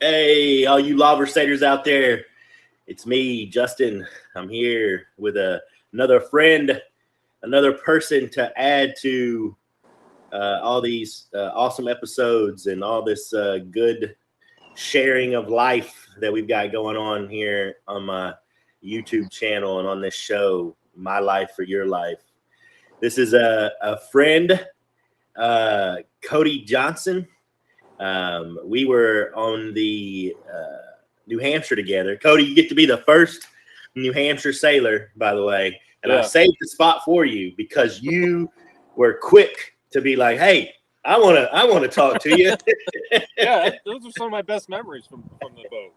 Hey, all you Lawversators out there. It's me, Justin. I'm here with another friend, another person to add to all these awesome episodes and all this good sharing of life that we've got going on here on my YouTube channel and on this show, My Life for Your Life. This is a friend, Cody Johnston. We were on the New Hampshire together. Cody, you get to be the first New Hampshire sailor, by the way. And I saved the spot for you because you were quick to be like, "Hey, I want to talk to you." Yeah, those are some of my best memories from the boat.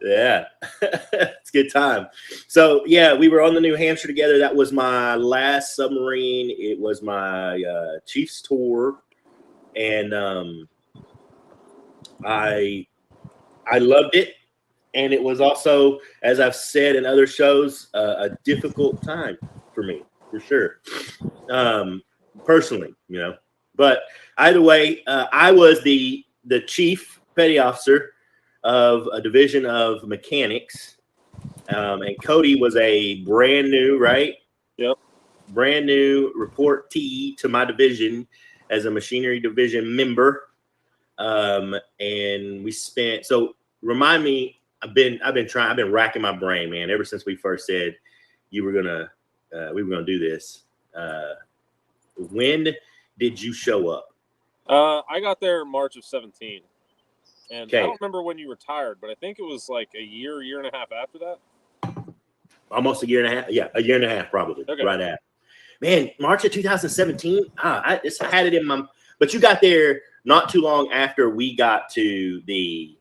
Yeah, it's a good time. So yeah, we were on the New Hampshire together. That was my last submarine. It was my Chief's tour, and I loved it, and it was also, as I've said in other shows, a difficult time for me, for sure. Personally, But either way, I was the chief petty officer of a division of mechanics, and Cody was a brand new, right? Yep. Brand new reportee to my division as a machinery division member. And we spent, so remind me, I've been racking my brain, man, ever since we first said we were gonna do this. When did you show up? I got there March of 17. And Okay. I don't remember when you retired, but I think it was like a year and a half after that. Almost a year and a half. Yeah, a year and a half probably. Okay. Right at. Man, March of 2017. I just had it in my. But you got there not too long after we got to the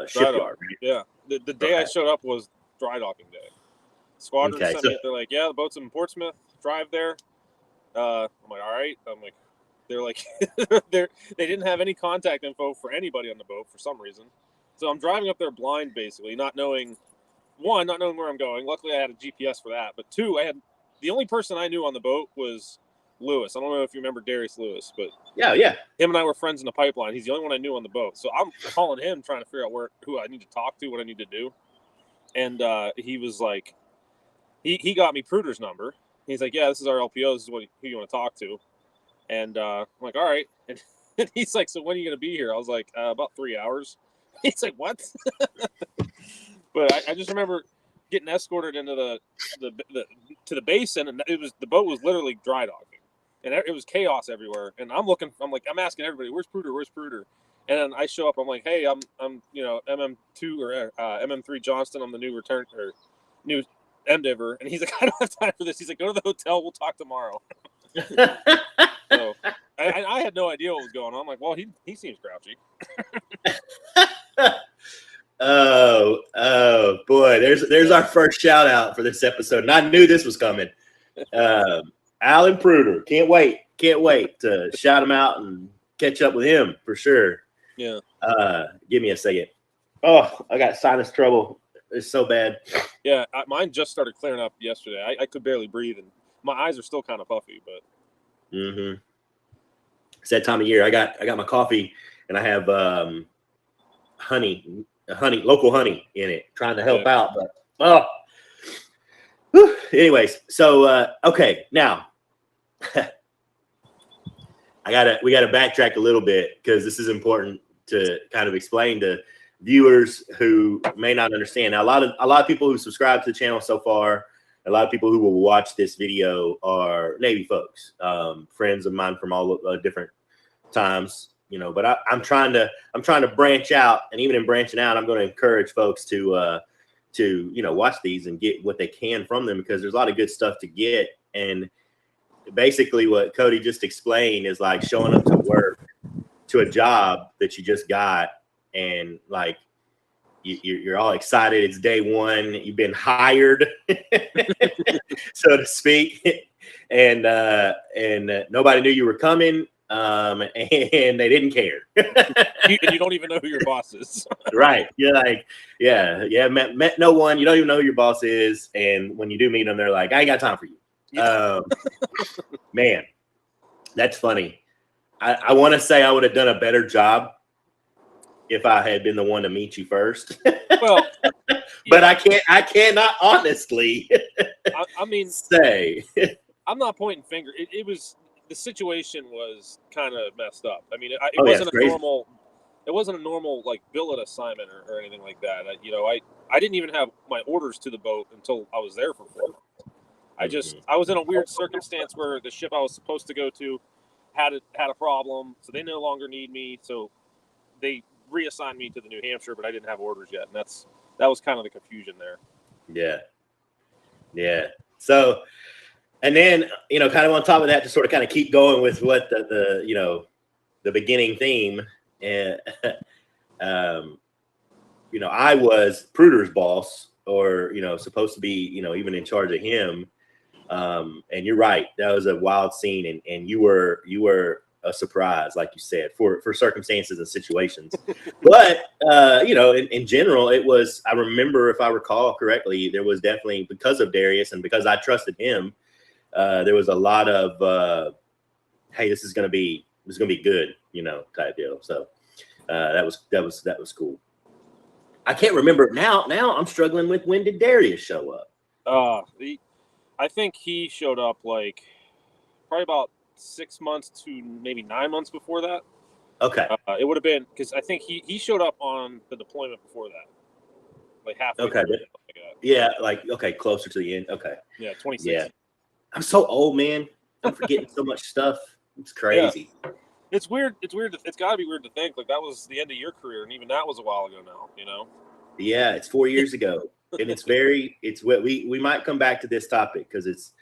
shipyard. Right? Yeah. The day I showed up was dry docking day. Squadron sent me. They're like, "Yeah, the boat's in Portsmouth. Drive there." I'm like, "All right." I'm like, they're like, they didn't have any contact info for anybody on the boat for some reason. So I'm driving up there blind, basically, not knowing where I'm going. Luckily, I had a GPS for that. But two, the only person I knew on the boat was Lewis. I don't know if you remember Darius Lewis, but yeah, him and I were friends in the pipeline. He's the only one I knew on the boat. So I'm calling him, trying to figure out who I need to talk to, what I need to do. And he was like, he got me Pruder's number. He's like, "Yeah, this is our LPO. This is who you want to talk to." And I'm like, "All right." And he's like, "So when are you going to be here?" I was like, "About 3 hours." He's like, "What?" But I just remember getting escorted into to the basin, and the boat was literally dry docking, and it was chaos everywhere. And I'm asking everybody, "Where's Pruder? Where's Pruder?" And then I show up. I'm like, "Hey, I'm MM2 or MM3 Johnston. I'm the new endeavor." And he's like, "I don't have time for this." He's like, "Go to the hotel. We'll talk tomorrow." So I had no idea what was going on. I'm like, "Well, he seems grouchy." Oh boy, there's our first shout out for this episode, and I knew this was coming. Alan Pruder, can't wait to shout him out and catch up with him for sure. Yeah. Give me a second. Oh, I got sinus trouble. It's so bad. Yeah, mine just started clearing up yesterday. I could barely breathe, and my eyes are still kind of puffy. But it's that time of year. I got my coffee, and I have local honey in it, trying to help out. But anyways, so okay, now we gotta backtrack a little bit because this is important to kind of explain to viewers who may not understand. Now, a lot of people who subscribe to the channel so far, a lot of people who will watch this video are Navy folks, friends of mine from all different times, But I'm trying to branch out, and even in branching out, I'm going to encourage folks to watch these and get what they can from them, because there's a lot of good stuff to get. And basically, what Cody just explained is like showing up to work, to a job that you just got, and like you're all excited. It's day one. You've been hired, so to speak, and nobody knew you were coming. And they didn't care. And you don't even know who your boss is. Right. You're like, yeah, met no one. You don't even know who your boss is. And when you do meet them, they're like, "I ain't got time for you." Man, that's funny. I want to say I would have done a better job if I had been the one to meet you first. Well, but I cannot honestly I mean, say. I'm not pointing finger. It was, the situation was kind of messed up. I mean, it Oh, yeah, wasn't it's a crazy. normal. It wasn't a normal like billet assignment or anything like that. I didn't even have my orders to the boat until I was there for 4 months. I was in a weird circumstance where the ship I was supposed to go to had a problem, so they no longer need me. So they reassigned me to the New Hampshire, but I didn't have orders yet, and that was kind of the confusion there. Yeah. So, and then kind of on top of that, to sort of kind of keep going with what the beginning theme, and I was Pruder's boss, or supposed to be even in charge of him. And you're right, that was a wild scene, and you were a surprise, like you said, for circumstances and situations. But in general, it was, I remember, if I recall correctly, there was definitely, because of Darius and because I trusted him, there was a lot of hey, this is gonna be good, type deal. So that was cool. I can't remember now. I'm struggling with, when did Darius show up? I think he showed up like probably about 6 months to maybe 9 months before that. Okay. It would have been, because I think he showed up on the deployment before that, like halfway. Okay. Through, yeah, okay, closer to the end. Okay. Yeah, 2016. Yeah. I'm so old, man. I'm forgetting so much stuff. It's crazy. Yeah. It's weird. It's weird. It's got to be weird to think like that was the end of your career, and even that was a while ago now. Yeah, it's 4 years ago, and it's what we might come back to this topic, because it's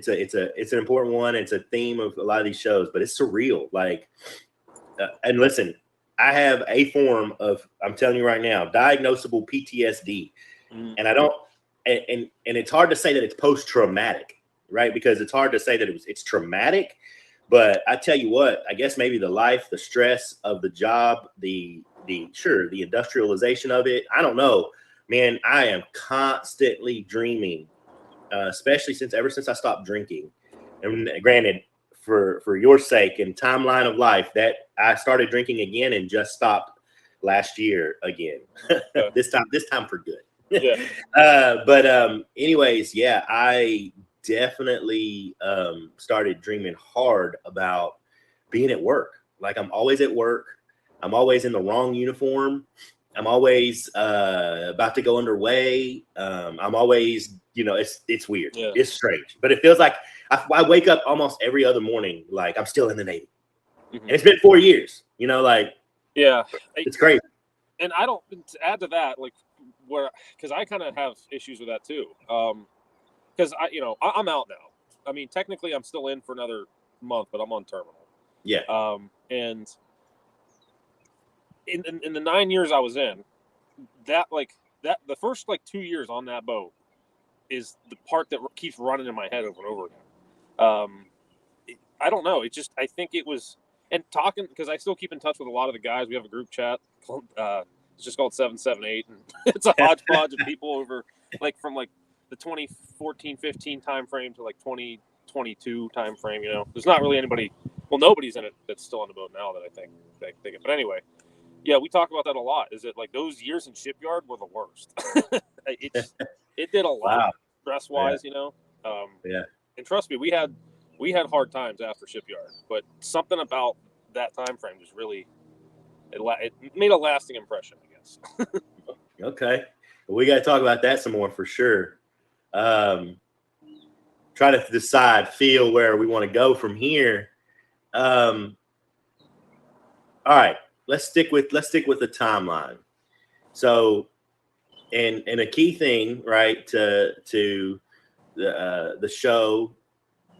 an important one. It's a theme of a lot of these shows, but it's surreal. Like, and listen, I have a form of, I'm telling you right now, diagnosable PTSD, and I don't, and it's hard to say that it's post-traumatic, right? Because it's hard to say that it's traumatic. But I tell you what, I guess maybe the life, the stress of the job, the industrialization of it. I don't know, man. I am constantly dreaming, especially ever since I stopped drinking. And granted, for your sake and timeline of life, that I started drinking again and just stopped last year again. Yeah. this time for good. Yeah. But anyways, yeah, I definitely started dreaming hard about being at work. Like, I'm always at work. I'm always in the wrong uniform. I'm always about to go underway. I'm always, it's weird. Yeah. It's strange, but it feels like I wake up almost every other morning like I'm still in the Navy. And it's been 4 years. Yeah, it's crazy. And I don't, to add to that, like, because I kind of have issues with that too. Because I'm out now. I mean, technically, I'm still in for another month, but I'm on terminal. Yeah. And in the 9 years I was in, the first 2 years on that boat is the part that keeps running in my head over and over again. I don't know. I think it was, and talking, because I still keep in touch with a lot of the guys. We have a group chat called, it's just called 778, and it's a hodgepodge of people over from the 2014-15 time frame to 2022 time frame. There's not really anybody. Well, nobody's in it that's still on the boat now that I think. But anyway, yeah, we talk about that a lot. Is that those years in shipyard were the worst? It did a lot stress wise, Yeah. And trust me, we had hard times after shipyard, but something about that time frame just really it made a lasting impression, I guess. Okay, well, we got to talk about that some more for sure. Try to feel where we want to go from here. All right, let's stick with the timeline. So, and a key thing, right, to the show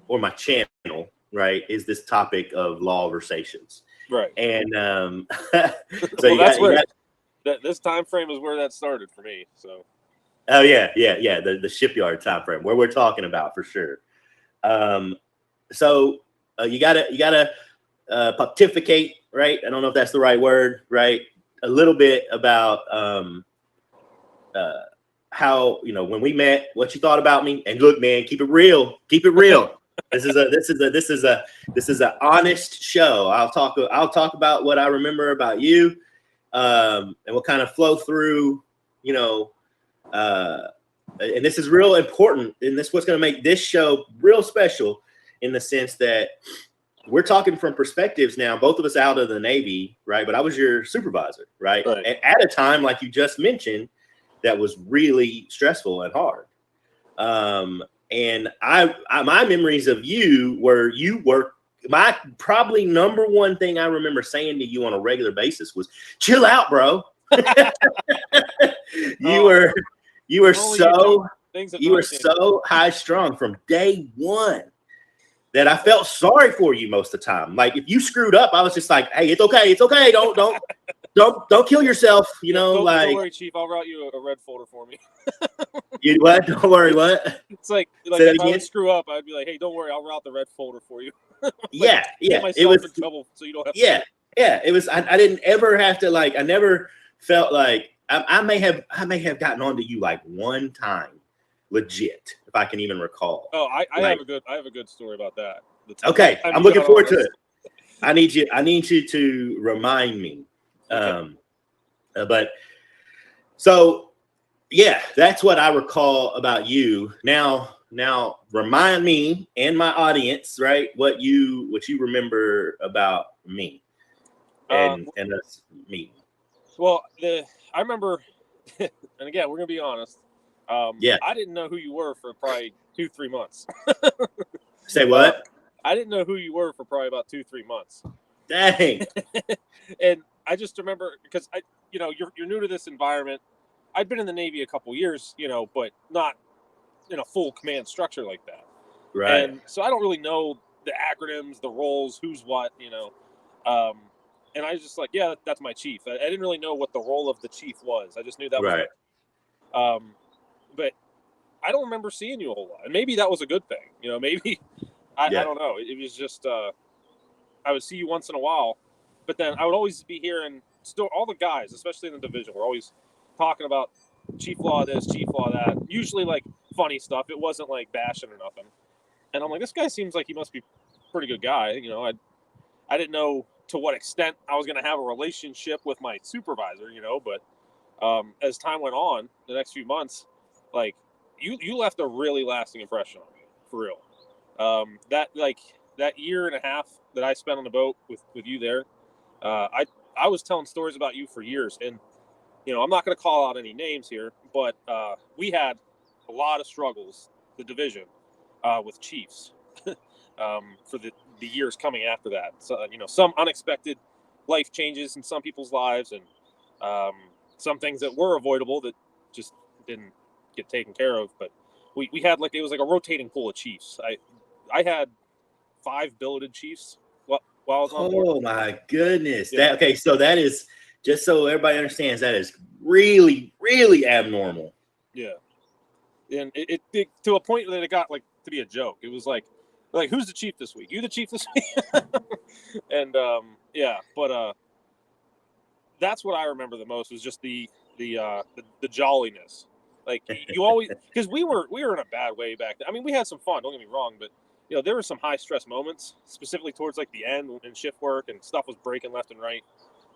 or my channel, right, is this topic of Lawversations. Right. And so this time frame is where that started for me. So. Oh yeah. The shipyard time frame where we're talking about for sure. So you gotta pontificate, right? I don't know if that's the right word, right? A little bit about how when we met, what you thought about me, and look, man, keep it real. This is an honest show. I'll talk about what I remember about you. and we'll kind of flow through, and this is real important, and this is what's going to make this show real special in the sense that we're talking from perspectives now, both of us out of the Navy, right? But I was your supervisor, right? At a time, like you just mentioned, that was really stressful and hard. And my memories of you were my probably number one thing I remember saying to you on a regular basis was, chill out, bro. You were so high strung from day one that I felt sorry for you most of the time. Like if you screwed up, I was just like, hey, it's okay. Don't kill yourself. Don't worry, Chief. I'll route you a red folder for me. You what? Don't worry. What? It's like if I would screw up, I'd be like, hey, don't worry, I'll route the red folder for you. Get myself in trouble so you don't have to. Yeah. It was. I didn't ever have to I never felt like I may have gotten onto you like one time, legit, if I can even recall. Oh, I have a good story about that. Okay, I'm looking forward to it. I need you to remind me. Okay. But so yeah, that's what I recall about you. Now remind me and my audience, right, what you remember about me and us meeting. Well, I remember, and again, we're gonna be honest. I didn't know who you were for probably 2-3 months. Say what? I didn't know who you were for probably about 2-3 months. Dang. And I just remember because you're new to this environment. I'd been in the Navy a couple years, but not in a full command structure like that. Right. And so I don't really know the acronyms, the roles, who's what, and I was just like, yeah, that's my chief. I didn't really know what the role of the chief was. I just knew that was right. But I don't remember seeing you a whole lot. And maybe that was a good thing. Maybe I don't know. It was just I would see you once in a while, but then I would always be hearing still all the guys, especially in the division, were always talking about Chief Law this, Chief Law that. Usually like funny stuff. It wasn't like bashing or nothing. And I'm like, this guy seems like he must be a pretty good guy. I didn't know to what extent I was going to have a relationship with my supervisor, but as time went on, the next few months, like you left a really lasting impression on me, for real. That year and a half that I spent on the boat with you there, I was telling stories about you for years, and I'm not going to call out any names here, but we had a lot of struggles, the division, with chiefs for the years coming after that. So some unexpected life changes in some people's lives, and some things that were avoidable that just didn't get taken care of. But we had it was like a rotating pool of chiefs. I had 5 billeted chiefs while I was on board. Oh my goodness! Yeah. So that is, just so everybody understands, that is really, really abnormal. Yeah, and it to a point that it got to be a joke. It was like who's the chief this week? You the chief this week? And but that's what I remember the most was just the jolliness. Like you always, because we were in a bad way back then. I mean, we had some fun. Don't get me wrong, but there were some high stress moments, specifically towards the end in shift work, and stuff was breaking left and right.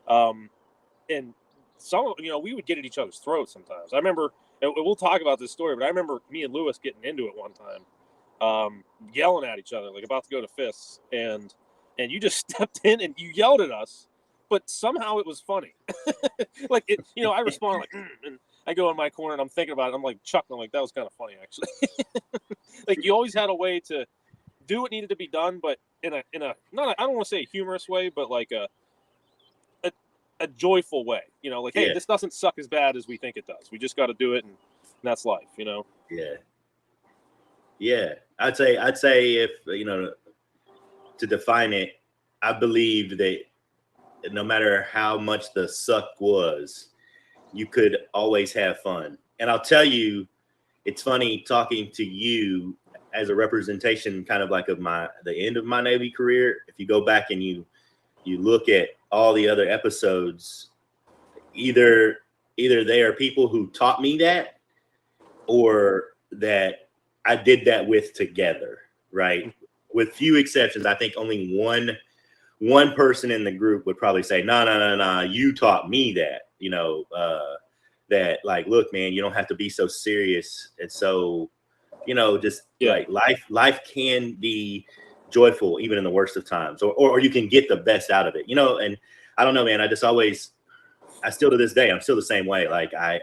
And some, we would get at each other's throats sometimes. I remember, and we'll talk about this story, but I remember me and Lewis getting into it one time, yelling at each other, about to go to fists, and you just stepped in and you yelled at us, but somehow it was funny. I responded and I go in my corner and I'm thinking about it. I'm chuckling, that was kind of funny actually. You always had a way to do what needed to be done, but in a I don't want to say a humorous way, but a joyful way. Hey, this doesn't suck as bad as we think it does. We just got to do it, and that's life. Yeah. I'd say if to define it, I believed that no matter how much the suck was, you could always have fun. And I'll tell you, it's funny talking to you as a representation kind of of the end of my Navy career. If you go back and you look at all the other episodes, either they are people who taught me that, or that I did that with together, right? With few exceptions. I think only one one person in the group would probably say, no, you taught me that, that like, look, man, you don't have to be so serious. And so, just like life can be joyful even in the worst of times, or you can get the best out of it, and I don't know, man, I still to this day, I'm still the same way. Like I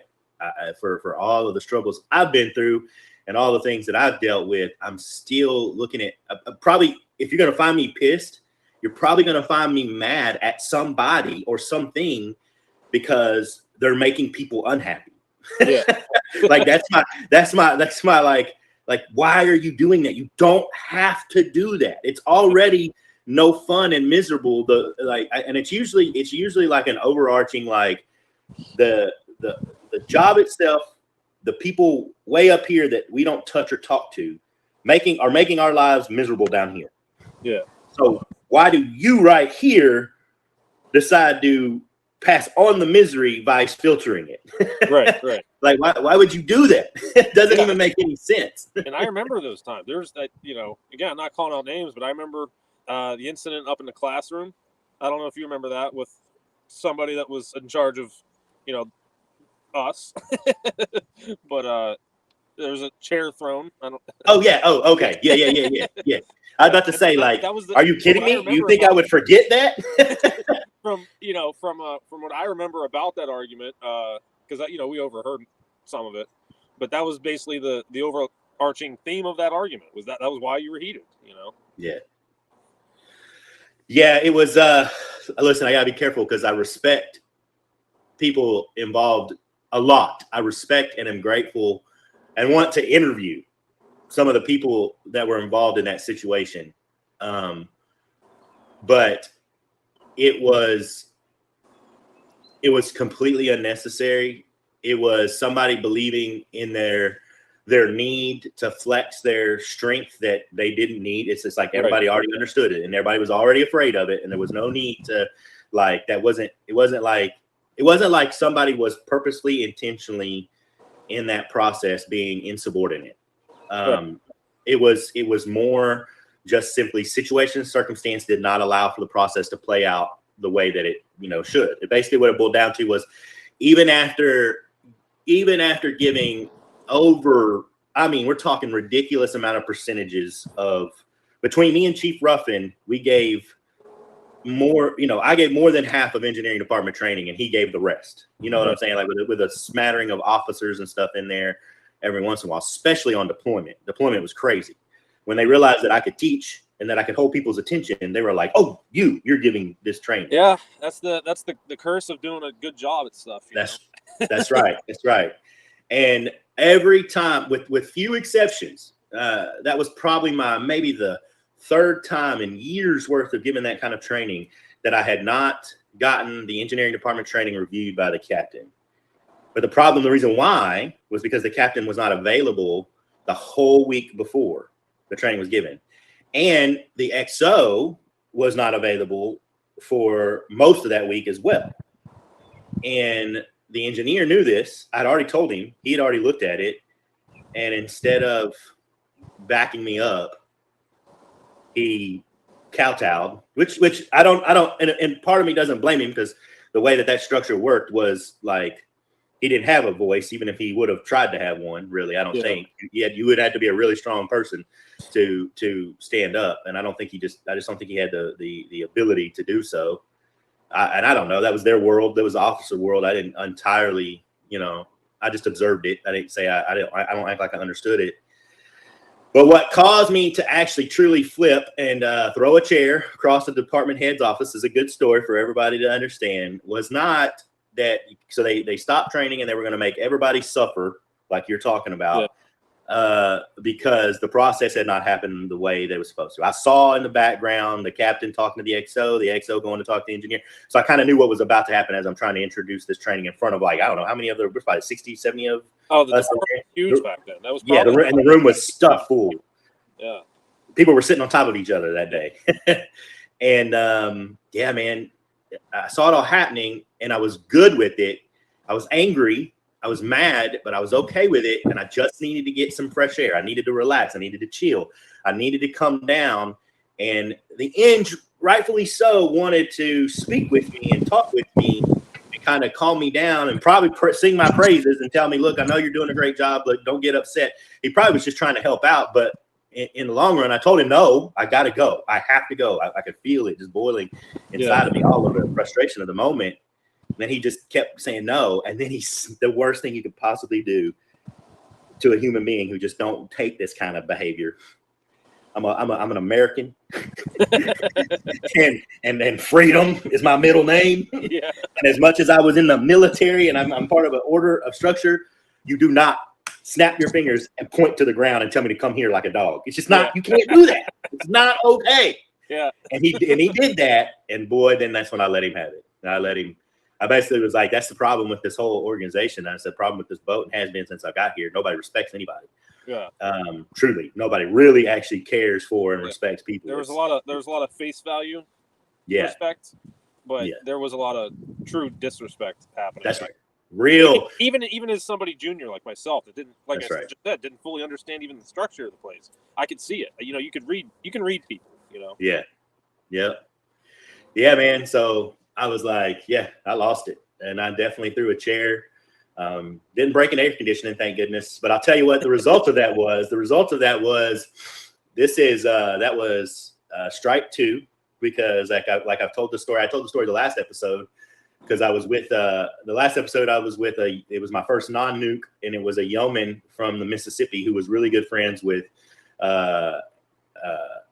for all of the struggles I've been through and all the things that I've dealt with, I'm still looking at probably, if you're going to find me pissed, you're probably going to find me mad at somebody or something because they're making people unhappy. Yeah. Like that's my like, why are you doing that? You don't have to do that. It's already no fun and miserable. And it's usually like an overarching, like the job itself, the people way up here that we don't touch or talk to, making our lives miserable down here. Yeah. So why do you right here decide to pass on the misery by filtering it? Right. Like, why would you do that? It doesn't even make any sense. And I remember those times. There's that, again, I'm not calling out names, but I remember the incident up in the classroom. I don't know if you remember that, with somebody that was in charge of, us. But there was a chair thrown. Oh yeah. Oh, okay. Yeah. I was about to say, like, are you kidding me? You think I would forget that? from what I remember about that argument, because we overheard some of it, but that was basically the overarching theme of that argument, was that was why you were heated. Yeah, it was. Listen, I gotta be careful because I respect people involved a lot. I respect and am grateful and want to interview some of the people that were involved in that situation. But it was completely unnecessary. It was somebody believing in their need to flex their strength that they didn't need. It's just like everybody already understood it and everybody was already afraid of it. And there was no need to, like, it wasn't like somebody was purposely, intentionally in that process being insubordinate. It was more just simply situation and circumstance did not allow for the process to play out the way that it, should. It basically, what it boiled down to was, even after giving over, we're talking ridiculous amount of percentages of, between me and Chief Ruffin, we gave more, I gave more than half of engineering department training and he gave the rest. You know what I'm saying? Like with a smattering of officers and stuff in there every once in a while, especially on deployment. Deployment was crazy. When they realized that I could teach and that I could hold people's attention, they were like, "Oh, you're giving this training." Yeah, that's the curse of doing a good job at stuff. That's right. That's right. And every time, with few exceptions, that was probably maybe the third time in years worth of giving that kind of training that I had not gotten the engineering department training reviewed by the captain. But the reason why was because the captain was not available the whole week before the training was given. And the XO was not available for most of that week as well. And the engineer knew this. I'd already told him. He had already looked at it. And instead of backing me up, he kowtowed, which I don't, and part of me doesn't blame him, because the way that structure worked was like, he didn't have a voice, even if he would have tried to have one. Really, I don't think you would have to be a really strong person to stand up, and I just don't think he had the ability to do so. And I don't know. That was their world. That was the officer world. I didn't entirely, I just observed it. I didn't say I don't act like I understood it. But what caused me to actually truly flip and throw a chair across the department head's office, is a good story for everybody to understand, was not that. So they stopped training and they were going to make everybody suffer, like you're talking about, because the process had not happened the way they were supposed to. I saw in the background the captain talking to the XO going to talk to the engineer. So I kind of knew what was about to happen as I'm trying to introduce this training in front of, like, I don't know how many other, probably 60, 70 of the us. was huge back then. That was and the room was stuffed full. Yeah. People were sitting on top of each other that day. And man, I saw it all happening and I was good with it. I was angry. I was mad, but I was okay with it. And I just needed to get some fresh air. I needed to relax. I needed to chill. I needed to come down. And the rightfully so, wanted to speak with me and talk with me and kind of calm me down and probably sing my praises and tell me, look, I know you're doing a great job, but don't get upset. He probably was just trying to help out. But in the long run, I told him, no, I got to go. I have to go. I could feel it just boiling inside of me, all of the frustration of the moment. And then he just kept saying no. And then the worst thing you could possibly do to a human being who just don't take this kind of behavior. I'm an American, and freedom is my middle name. Yeah. And as much as I was in the military and I'm part of an order of structure, you do not snap your fingers and point to the ground and tell me to come here like a dog. It's just not. You can't do that. It's not okay. Yeah. And he did that, and boy, then that's when I let him have it. And I basically was like, that's the problem with this whole organization. That's the problem with this boat, and has been since I got here. Nobody respects anybody. Yeah. Truly, nobody really actually cares for and respects people. There was a lot of face value, respect, but there was a lot of true disrespect happening. That's right. Real. Even as somebody junior like myself that didn't, like I just said, didn't fully understand even the structure of the place. I could see it. You know, you can read people. You know. Yeah. Yeah, man. So I was like, I lost it, and I definitely threw a chair. Didn't break an air conditioning, thank goodness. But I'll tell you what the result of that was. The result of that was that was strike 2, because like I've told the story. I told the story the last episode, because I was with the last episode. I was with it was my first non-nuke, and it was a yeoman from the Mississippi who was really good friends with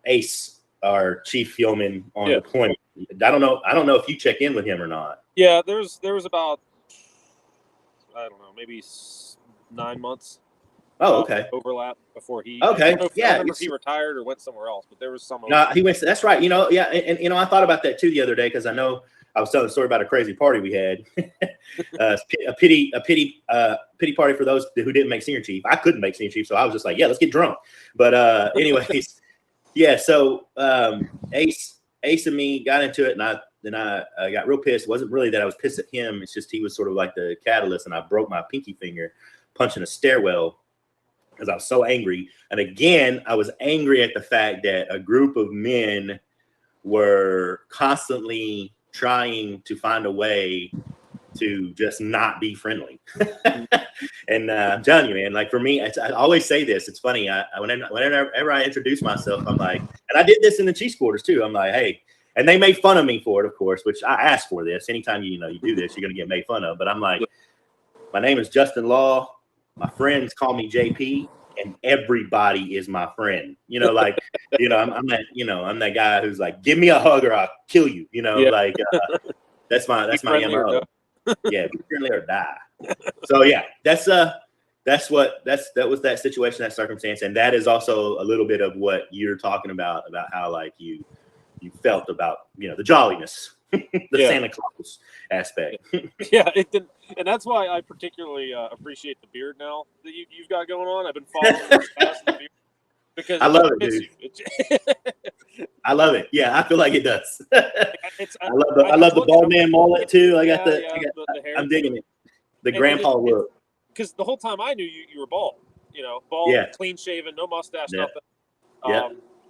Ace, our chief yeoman on deployment. I don't know if you check in with him or not. Yeah, there was about, I don't know, maybe 9 months. Oh, okay. Overlap before he. Okay. I don't know if he retired or went somewhere else, but there was some. No, he went. That's right. You know, and you know, I thought about that too the other day, because I know I was telling a story about a crazy party we had. A pity party for those who didn't make senior chief. I couldn't make senior chief, so I was just like, let's get drunk. But anyways, so Ace and me got into it, and I got real pissed. It wasn't really that I was pissed at him. It's just he was sort of like the catalyst, and I broke my pinky finger punching a stairwell because I was so angry. And again, I was angry at the fact that a group of men were constantly trying to find a way to just not be friendly. And I'm telling you, man, like for me, I always say this. It's funny. Whenever I introduce myself, I'm like, and I did this in the Chiefs quarters too. I'm like, hey, and they made fun of me for it, of course, which I asked for this. Anytime you do this, you're going to get made fun of. But I'm like, my name is Justin Law. My friends call me JP, and everybody is my friend. You know, like, I'm that guy who's like, give me a hug or I'll kill you. You know, like that's my MO. Yeah, be friendly or die. So yeah, that was that situation, that circumstance, and that is also a little bit of what you're talking about how like you felt about the jolliness, the Santa Claus aspect. Yeah, it did, and that's why I particularly appreciate the beard now that you've got going on. I've been following this fast the beard because I love it, dude. I love it. Yeah, I feel like it does. I love the bald man mullet too. I got the hair. I'm digging it. The grandpa look. Because the whole time I knew you were bald. Bald, clean shaven, no mustache, nothing.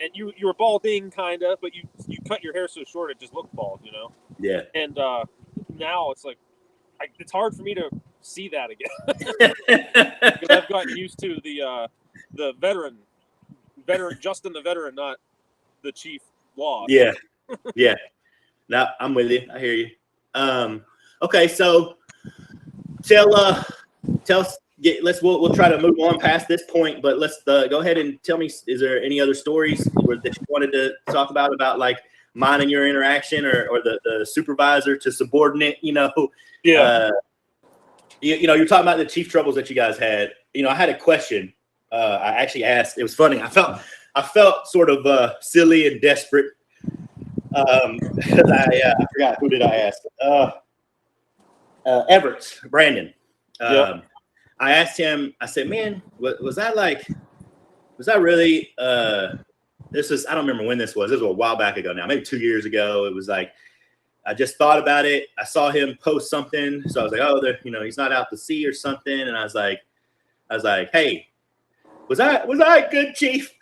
And you were balding kind of, but you cut your hair so short it just looked bald. Yeah. And now it's like it's hard for me to see that again because I've gotten used to the veteran Justin the veteran, not the Chief Law. Yeah. Yeah. No, I'm with you. I hear you. Okay, so we'll try to move on past this point, but let's go ahead and tell me, is there any other stories that you wanted to talk about like mine and your interaction or the supervisor to subordinate, you're talking about the chief troubles that you guys had. I had a question. I actually asked, it was funny. I felt sort of silly and desperate. Because I forgot, who did I ask? Everett, Brandon. I asked him, I said, man, was that really, this is, I don't remember when this was a while back ago now, maybe 2 years ago. It was like, I just thought about it. I saw him post something. So I was like, oh, he's not out to sea or something. And I was like, hey, was I a good chief?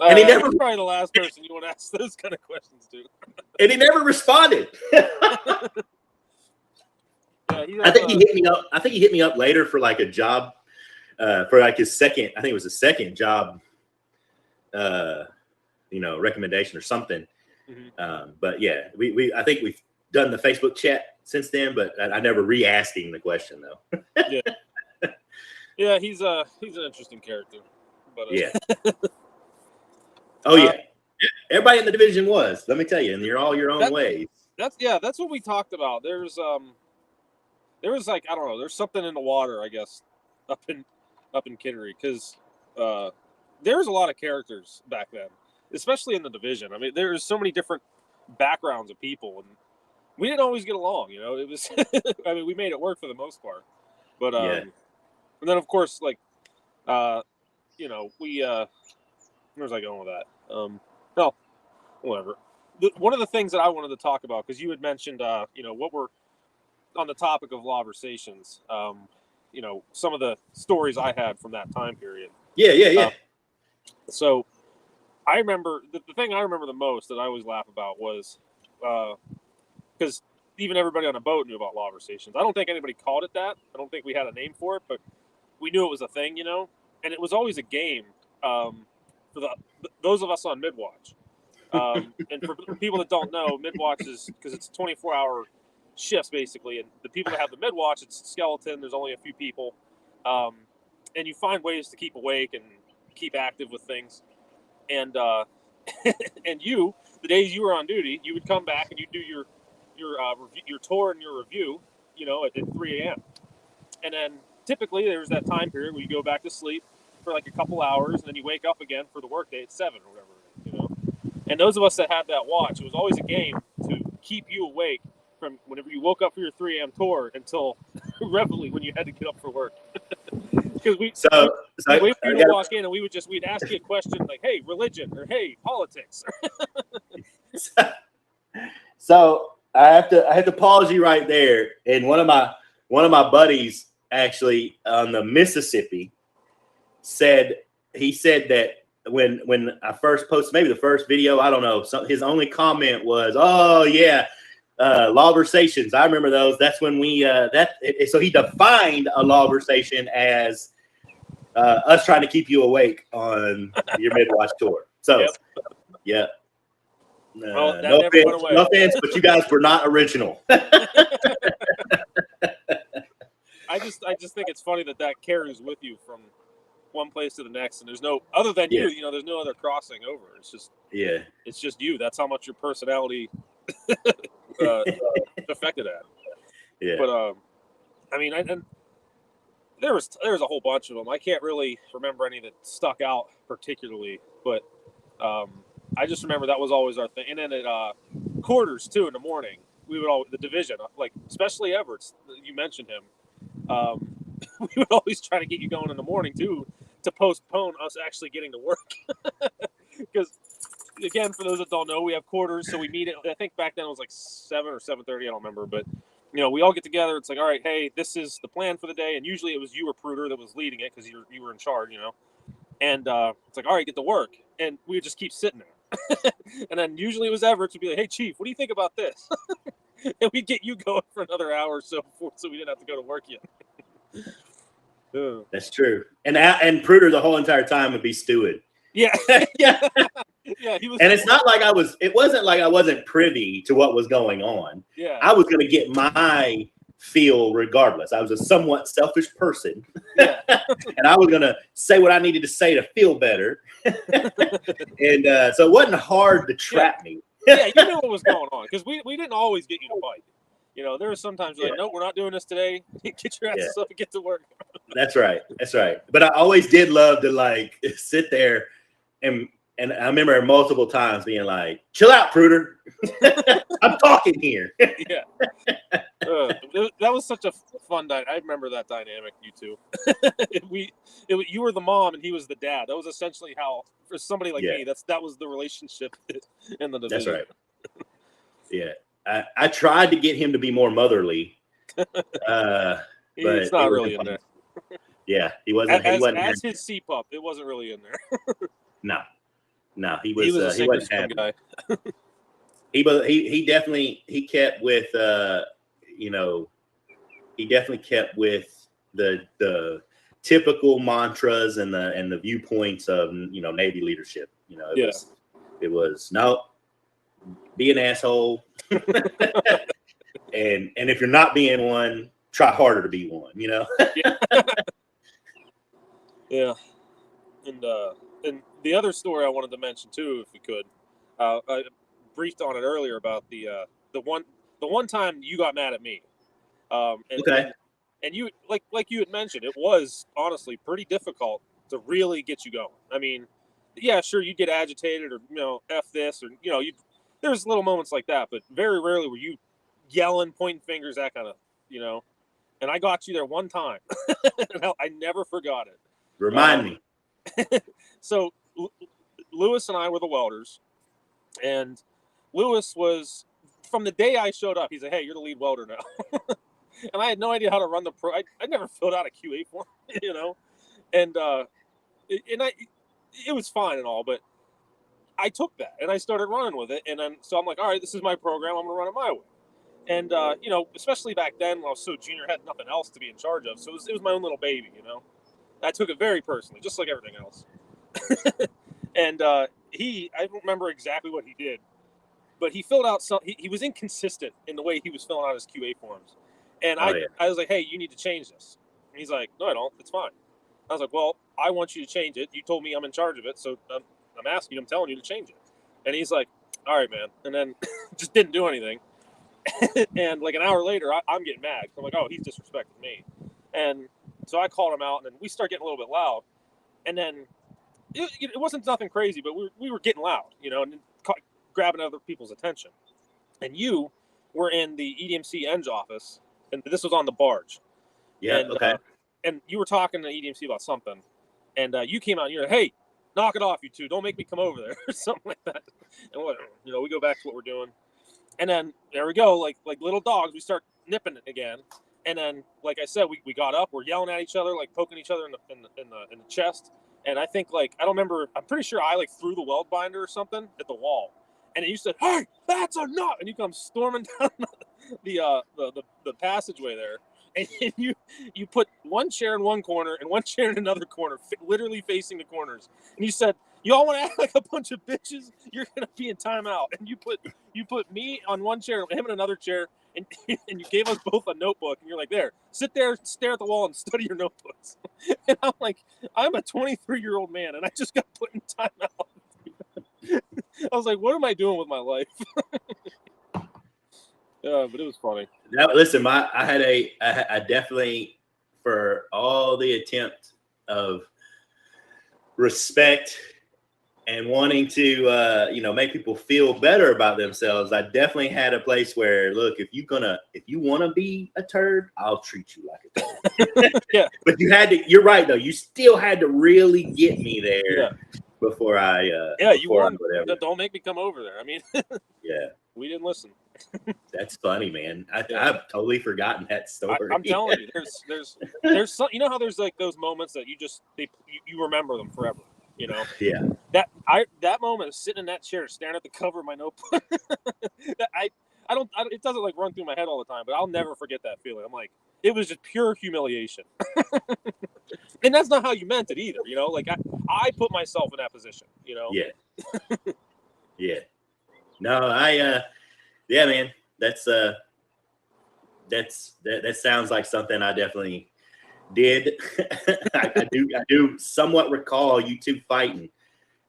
And he never, he's probably the last person you want to ask those kind of questions to. and he never responded. I think he hit me up. I think he hit me up later for like a job, for like his second. I think it was a second job, recommendation or something. Mm-hmm. But yeah, I think we've done the Facebook chat since then, but I never re-asked him the question though. Yeah, he's an interesting character. But yeah. Oh yeah. Everybody in the division was. Let me tell you, and you're all your own ways. That's what we talked about. There was like, I don't know, there's something in the water, I guess, up in Kittery, because there was a lot of characters back then, especially in the division. I mean, there's so many different backgrounds of people, and we didn't always get along. It was I mean, we made it work for the most part, but and then of course, like we where's I going with that? Well, whatever. One of the things that I wanted to talk about, because you had mentioned what we're on the topic of Lawversations, some of the stories I had from that time period. Yeah. So I remember the thing I remember the most that I always laugh about was because even everybody on a boat knew about Lawversations. I don't think anybody called it that. I don't think we had a name for it, but we knew it was a thing, and it was always a game for those of us on midwatch. And for people that don't know, midwatch is because it's 24-hour shifts basically, and the people that have the midwatch, it's skeleton. There's only a few people, and you find ways to keep awake and keep active with things. And and the days you were on duty, you would come back and you do your tour and your review, at 3 a.m. And then typically there's that time period where you go back to sleep for like a couple hours, and then you wake up again for the workday at 7 or whatever. And those of us that had that watch, it was always a game to keep you awake from whenever you woke up for your 3 a.m. tour until reveille when you had to get up for work. Because we'd wait for you to walk in, and we'd ask you a question like, "Hey, religion," or "Hey, politics." So I have to pause you right there. And one of my buddies actually on the Mississippi said that when I first posted maybe the first video, I don't know, his only comment was, "Oh yeah, Lawversations. I remember those. That's when we so he defined a Lawversation as us trying to keep you awake on your midwatch tour." So yeah. Well, no offense, but you guys were not original. I just think it's funny that carries with you from one place to the next, and there's no other than you. There's no other crossing over. It's just it's just you. That's how much your personality affected that. Yeah. But I mean, and there was a whole bunch of them. I can't really remember any that stuck out particularly, but I just remember that was always our thing. And then at quarters too in the morning, we would the division, like especially Everett's. You mentioned him. We would always try to get you going in the morning too, to postpone us actually getting to work. Because again, for those that don't know, we have quarters, so we meet I think back then it was like 7 or 7:30. I don't remember, but we all get together. It's like, all right, hey, this is the plan for the day, and usually it was you or Pruder that was leading it because you were in charge, And it's like, all right, get to work, and we would just keep sitting there. And then usually it was Everett to be like, hey, Chief, what do you think about this? And we'd get you going for another hour or so we didn't have to go to work yet. That's true. And Pruder the whole entire time would be stewing. Yeah. Yeah. Yeah, he was. And it wasn't like I wasn't privy to what was going on. Yeah. I was going to get my feel regardless. I was a somewhat selfish person. Yeah. And I was going to say what I needed to say to feel better. And so it wasn't hard to trap me. Yeah, you knew what was going on because we didn't always get you to fight. There were sometimes you're like, nope, we're not doing this today. Get your asses up and get to work. That's right. But I always did love to like sit there and I remember multiple times being like, chill out, Pruder. I'm talking here. Yeah. That was such a fun dynamic. I remember that dynamic, you two. You were the mom and he was the dad. That was essentially how, for somebody like me, that was the relationship in the division. That's right. Yeah. I tried to get him to be more motherly. But it's not really in there. Yeah, he wasn't. As his CPUP, it wasn't really in there. No. No, he He was a he sink or wasn't swim happy. guy. He definitely kept with he definitely kept with the typical mantras and the viewpoints of Navy leadership. It was no, be an asshole, and if you're not being one, try harder to be one. Yeah. And the other story I wanted to mention too, if we could, I briefed on it earlier about the one time you got mad at me. Okay. And you like you had mentioned, it was honestly pretty difficult to really get you going. I mean, yeah, sure, you'd get agitated or f this or there's little moments like that, but very rarely were you yelling, pointing fingers, that kind of And I got you there one time. I never forgot it. Remind me. So Lewis and I were the welders, and Lewis was from the day I showed up. He said, "Hey, you're the lead welder now," and I had no idea how to run the pro. I never filled out a QA form, and it was fine and all, but I took that and I started running with it, and then so I'm like, all right, this is my program. I'm gonna run it my way. And especially back then when I was so junior, I had nothing else to be in charge of, so it was my own little baby. I took it very personally, just like everything else. And I don't remember exactly what he did, but he filled out some. He was inconsistent in the way he was filling out his QA forms, and I was like, "Hey, you need to change this." And he's like, "No, I don't. It's fine." I was like, "Well, I want you to change it. You told me I'm in charge of it, so I'm asking you. I'm telling you to change it." And he's like, "All right, man." And then just didn't do anything. And like an hour later, I'm getting mad. I'm like, "Oh, he's disrespecting me," and so I called him out, and then we start getting a little bit loud, and then. It wasn't nothing crazy, but we were getting loud, and grabbing other people's attention. And you were in the EDMC Eng office, and this was on the barge. Yeah. And, Okay. And you were talking to EDMC about something, and you came out and you're like, "Hey, knock it off, you two! Don't make me come over there," or something like that. And we go back to what we're doing, and then there we go, like little dogs, we start nipping it again. And then, like I said, we got up, we're yelling at each other, like poking each other in the chest. And I think I don't remember. I'm pretty sure I threw the weld binder or something at the wall, and then you said, "Hey, that's enough!" And you come storming down the passageway there, and you put one chair in one corner and one chair in another corner, literally facing the corners. And you said, "You all want to act like a bunch of bitches? You're gonna be in timeout." And you put me on one chair, him in another chair. And you gave us both a notebook, and you're like, "There, sit there, stare at the wall, and study your notebooks." And I'm like, I'm a 23-year-old man, and I just got put in timeout. I was like, what am I doing with my life? Yeah, but it was funny. Now, listen, I definitely, for all the attempt of respect and wanting to make people feel better about themselves, I definitely had a place where, look, if you want to be a turd, I'll treat you like a turd. Yeah. But you're right though, you still had to really get me there before I you warned, don't make me come over there. I mean, yeah, we didn't listen. That's funny, man. I've totally forgotten that story. I'm telling you, there's some, how there's like those moments that you remember them forever. Yeah. That moment of sitting in that chair, staring at the cover of my notebook. It doesn't run through my head all the time, but I'll never forget that feeling. I'm like, it was just pure humiliation. And that's not how you meant it either. I put myself in that position. Yeah. Yeah. No, yeah, man. That sounds like something I definitely did. I do somewhat recall you two fighting,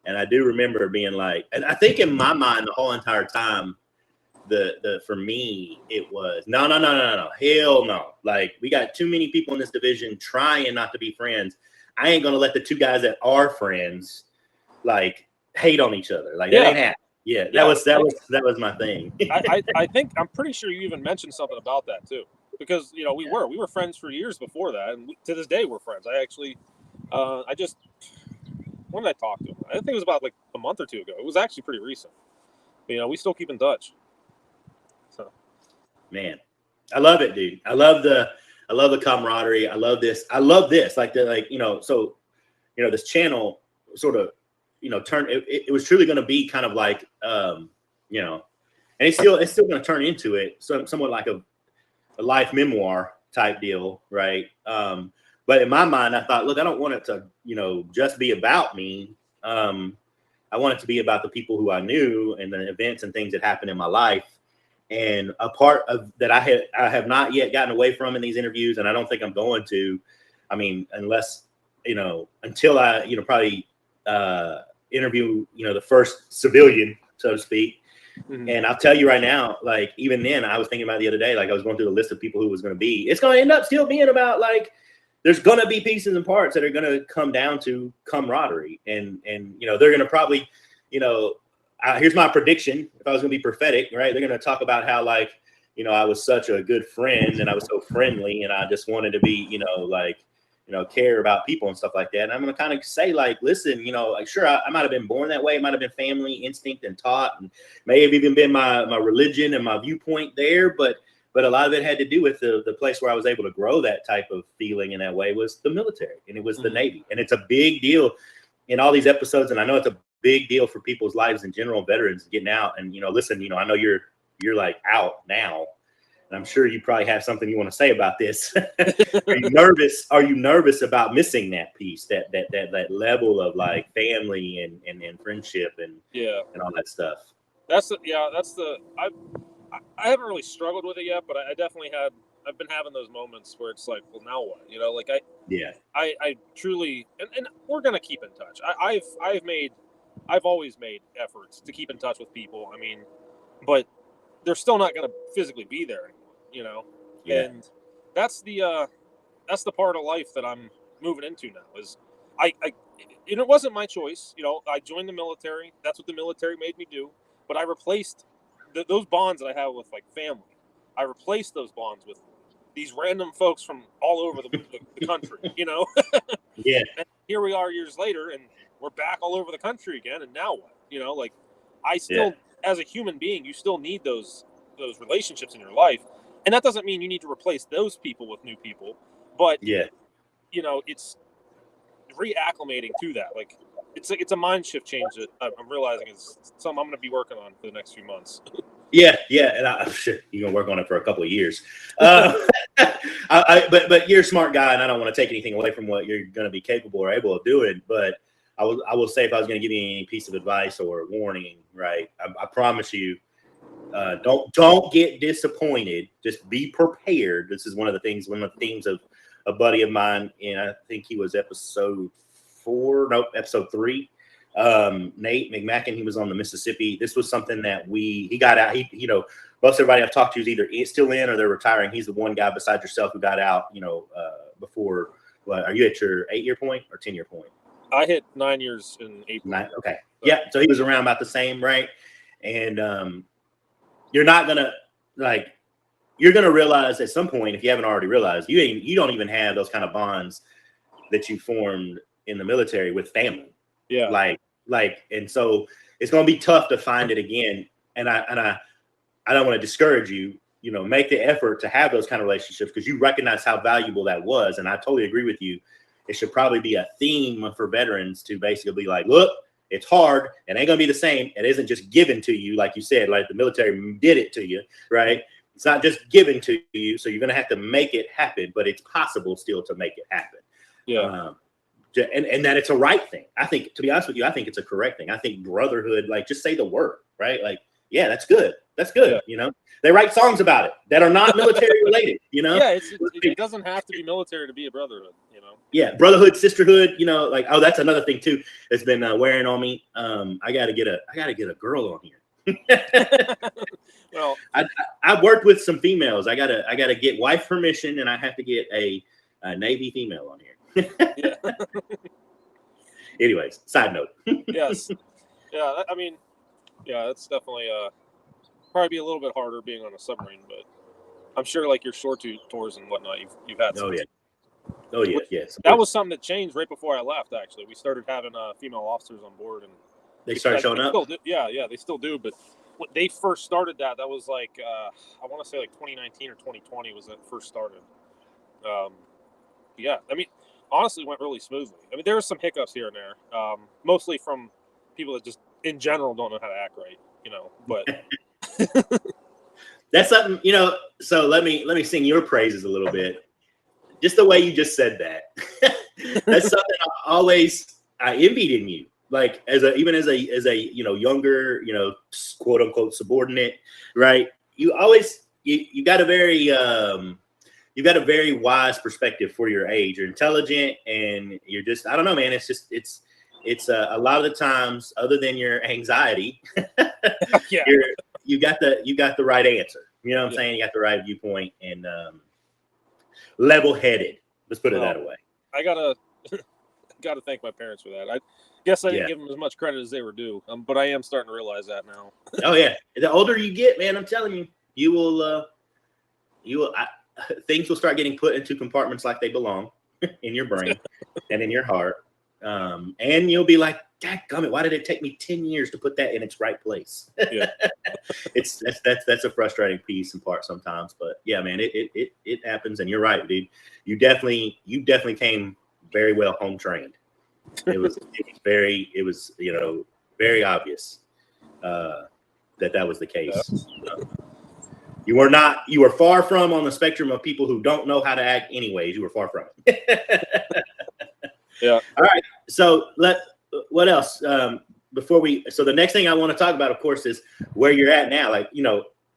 and I do remember being like, and I think in my mind the whole entire time, for me it was no, hell no. Like, we got too many people in this division trying not to be friends. I ain't gonna let the two guys that are friends hate on each other. That ain't happening. Yeah, that was my thing. I'm pretty sure you even mentioned something about that too, because we were friends for years before that, and to this day we're friends. I actually, when did I talk to him? I think it was about a month or two ago. It was actually pretty recent. We still keep in touch. So, man, I love it, dude. I love the camaraderie. I love this. So this channel sort of it was truly going to be kind of like, you know, and it's still going to turn into it. So somewhat like a life memoir type deal. Right. But in my mind, I thought, look, I don't want it to, just be about me. I want it to be about the people who I knew and the events and things that happened in my life. And a part of that I have not yet gotten away from in these interviews, and I don't think I'm going to. I mean, unless, until I, probably interview, the first civilian, so to speak. Mm-hmm. And I'll tell you right now, like, even then, I was thinking about the other day, like I was going through the list of people who was going to be. It's going to end up still being about, like, there's going to be pieces and parts that are going to come down to camaraderie. And they're going to probably, here's my prediction. If I was going to be prophetic, right, they're going to talk about how, like, I was such a good friend and I was so friendly and I just wanted to be, care about people and stuff like that. And I'm going to kind of say, like, listen, like, sure, I might have been born that way. It might have been family instinct and taught, and may have even been my religion and my viewpoint there. But a lot of it had to do with the place where I was able to grow that type of feeling in that way was the military, and it was the Navy. And it's a big deal in all these episodes. And I know it's a big deal for people's lives in general, veterans getting out. And, listen, I know you're like out now. And I'm sure you probably have something you want to say about this. Are you nervous? Are you nervous about missing that piece, that level of, like, family and friendship and all that stuff? I haven't really struggled with it yet, but I definitely I've been having those moments where it's like, well, now what? Like I truly, and we're going to keep in touch. I've always made efforts to keep in touch with people. I mean, but they're still not going to physically be there anymore, and that's the part of life that I'm moving into now is it wasn't my choice. I joined the military. That's what the military made me do. But I replaced those bonds that I have with, like, family. I replaced those bonds with these random folks from all over the country, Yeah. And here we are years later, and we're back all over the country again. And now what? Like, I still, as a human being, you still need those relationships in your life. And that doesn't mean you need to replace those people with new people. But, it's reacclimating to that. Like, it's a mind shift change that I'm realizing is something I'm going to be working on for the next few months. Yeah, and you're gonna work on it for a couple of years. But you're a smart guy, and I don't want to take anything away from what you're going to be capable or able of doing. But I will say, if I was going to give you any piece of advice or warning, right, I promise you, don't get disappointed. Just be prepared. This is one of the themes of a buddy of mine, and I think he was episode 3. Nate McMacken, he was on the Mississippi. This was something that he got out. Most everybody I've talked to is either still in or they're retiring. He's the one guy besides yourself who got out, before. Well, are you at your 8-year point or 10-year point? I hit 9 years in April. 9, okay. Yeah. So he was around about the same, right? And you're not gonna you're gonna realize at some point, if you haven't already realized, you don't even have those kind of bonds that you formed in the military with family. Yeah. And so it's going to be tough to find it again. And I don't want to discourage you, make the effort to have those kind of relationships because you recognize how valuable that was. And I totally agree with you. It should probably be a theme for veterans to basically be like, look, it's hard and ain't going to be the same. It isn't just given to you. Like you said, like the military did it to you, right? It's not just given to you. So you're going to have to make it happen, but it's possible still to make it happen. Yeah. And that it's a right thing. I think, to be honest with you, I think it's a correct thing. I think brotherhood, like, just say the word, right? Like, yeah, that's good. That's good. Yeah. They write songs about it that are not military related, Yeah, it doesn't have to be military to be a brotherhood, Yeah, brotherhood, sisterhood, that's another thing too that's been wearing on me. I gotta get a girl on here. Well, I've worked with some females. I gotta get wife permission, and I have to get a Navy female on here. Yeah. Anyways, side note. Yes. Yeah. That's definitely probably be a little bit harder being on a submarine, but I'm sure, like, your shore tours and whatnot, you've had. Oh yeah. Yes. That was something that changed right before I left. Actually, we started having female officers on board, and they started showing up. Yeah, they still do. But when they first started that was like I want to say like 2019 or 2020 was that first started. Yeah, honestly, went really smoothly. There were some hiccups here and there, mostly from people that just in general don't know how to act right, but that's something, so let me sing your praises a little bit. Just the way you just said that. That's something I envied in you. Like as a younger, quote unquote subordinate, right? You always you got a very wise perspective for your age. You're intelligent and you're just, I don't know, man. It's a lot of the times, other than your anxiety, yeah, you got the right answer. You know what I'm saying? You got the right viewpoint and level-headed. Let's put it that way. I gotta thank my parents for that. I guess I didn't give them as much credit as they were due, but I am starting to realize that now. Oh yeah, the older you get, man, I'm telling you, you will things will start getting put into compartments like they belong in your brain and in your heart, and you'll be like, "Dadgummit, why did it take me 10 years to put that in its right place?" Yeah. That's a frustrating piece and part sometimes, but yeah, man, it happens, and you're right, dude. You definitely came very well home trained. It was very obvious that was the case. You were far from on the spectrum of people who don't know how to act anyways. You were far from it. Yeah. All right. So what else? So the next thing I want to talk about, of course, is where you're at now. Like,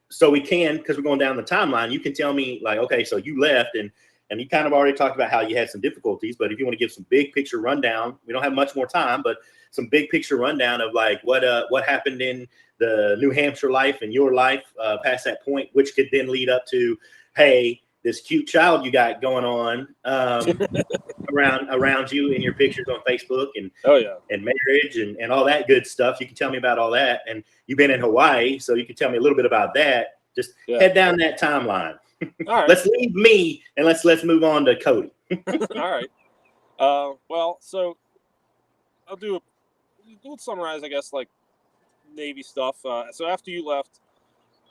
so we can, because we're going down the timeline, you can tell me like, okay, so you left and you kind of already talked about how you had some difficulties, but if you want to give some big picture rundown, we don't have much more time, but some big picture rundown of like what happened in the New Hampshire life and your life past that point, which could then lead up to, hey, this cute child you got going on around you in your pictures on Facebook and and marriage and all that good stuff. You can tell me about all that, and you've been in Hawaii, so you can tell me a little bit about that. Just head down that timeline. All right. Let's leave me and let's move on to Cody. All right. Well, so we'll summarize, I guess, like Navy stuff. So after you left,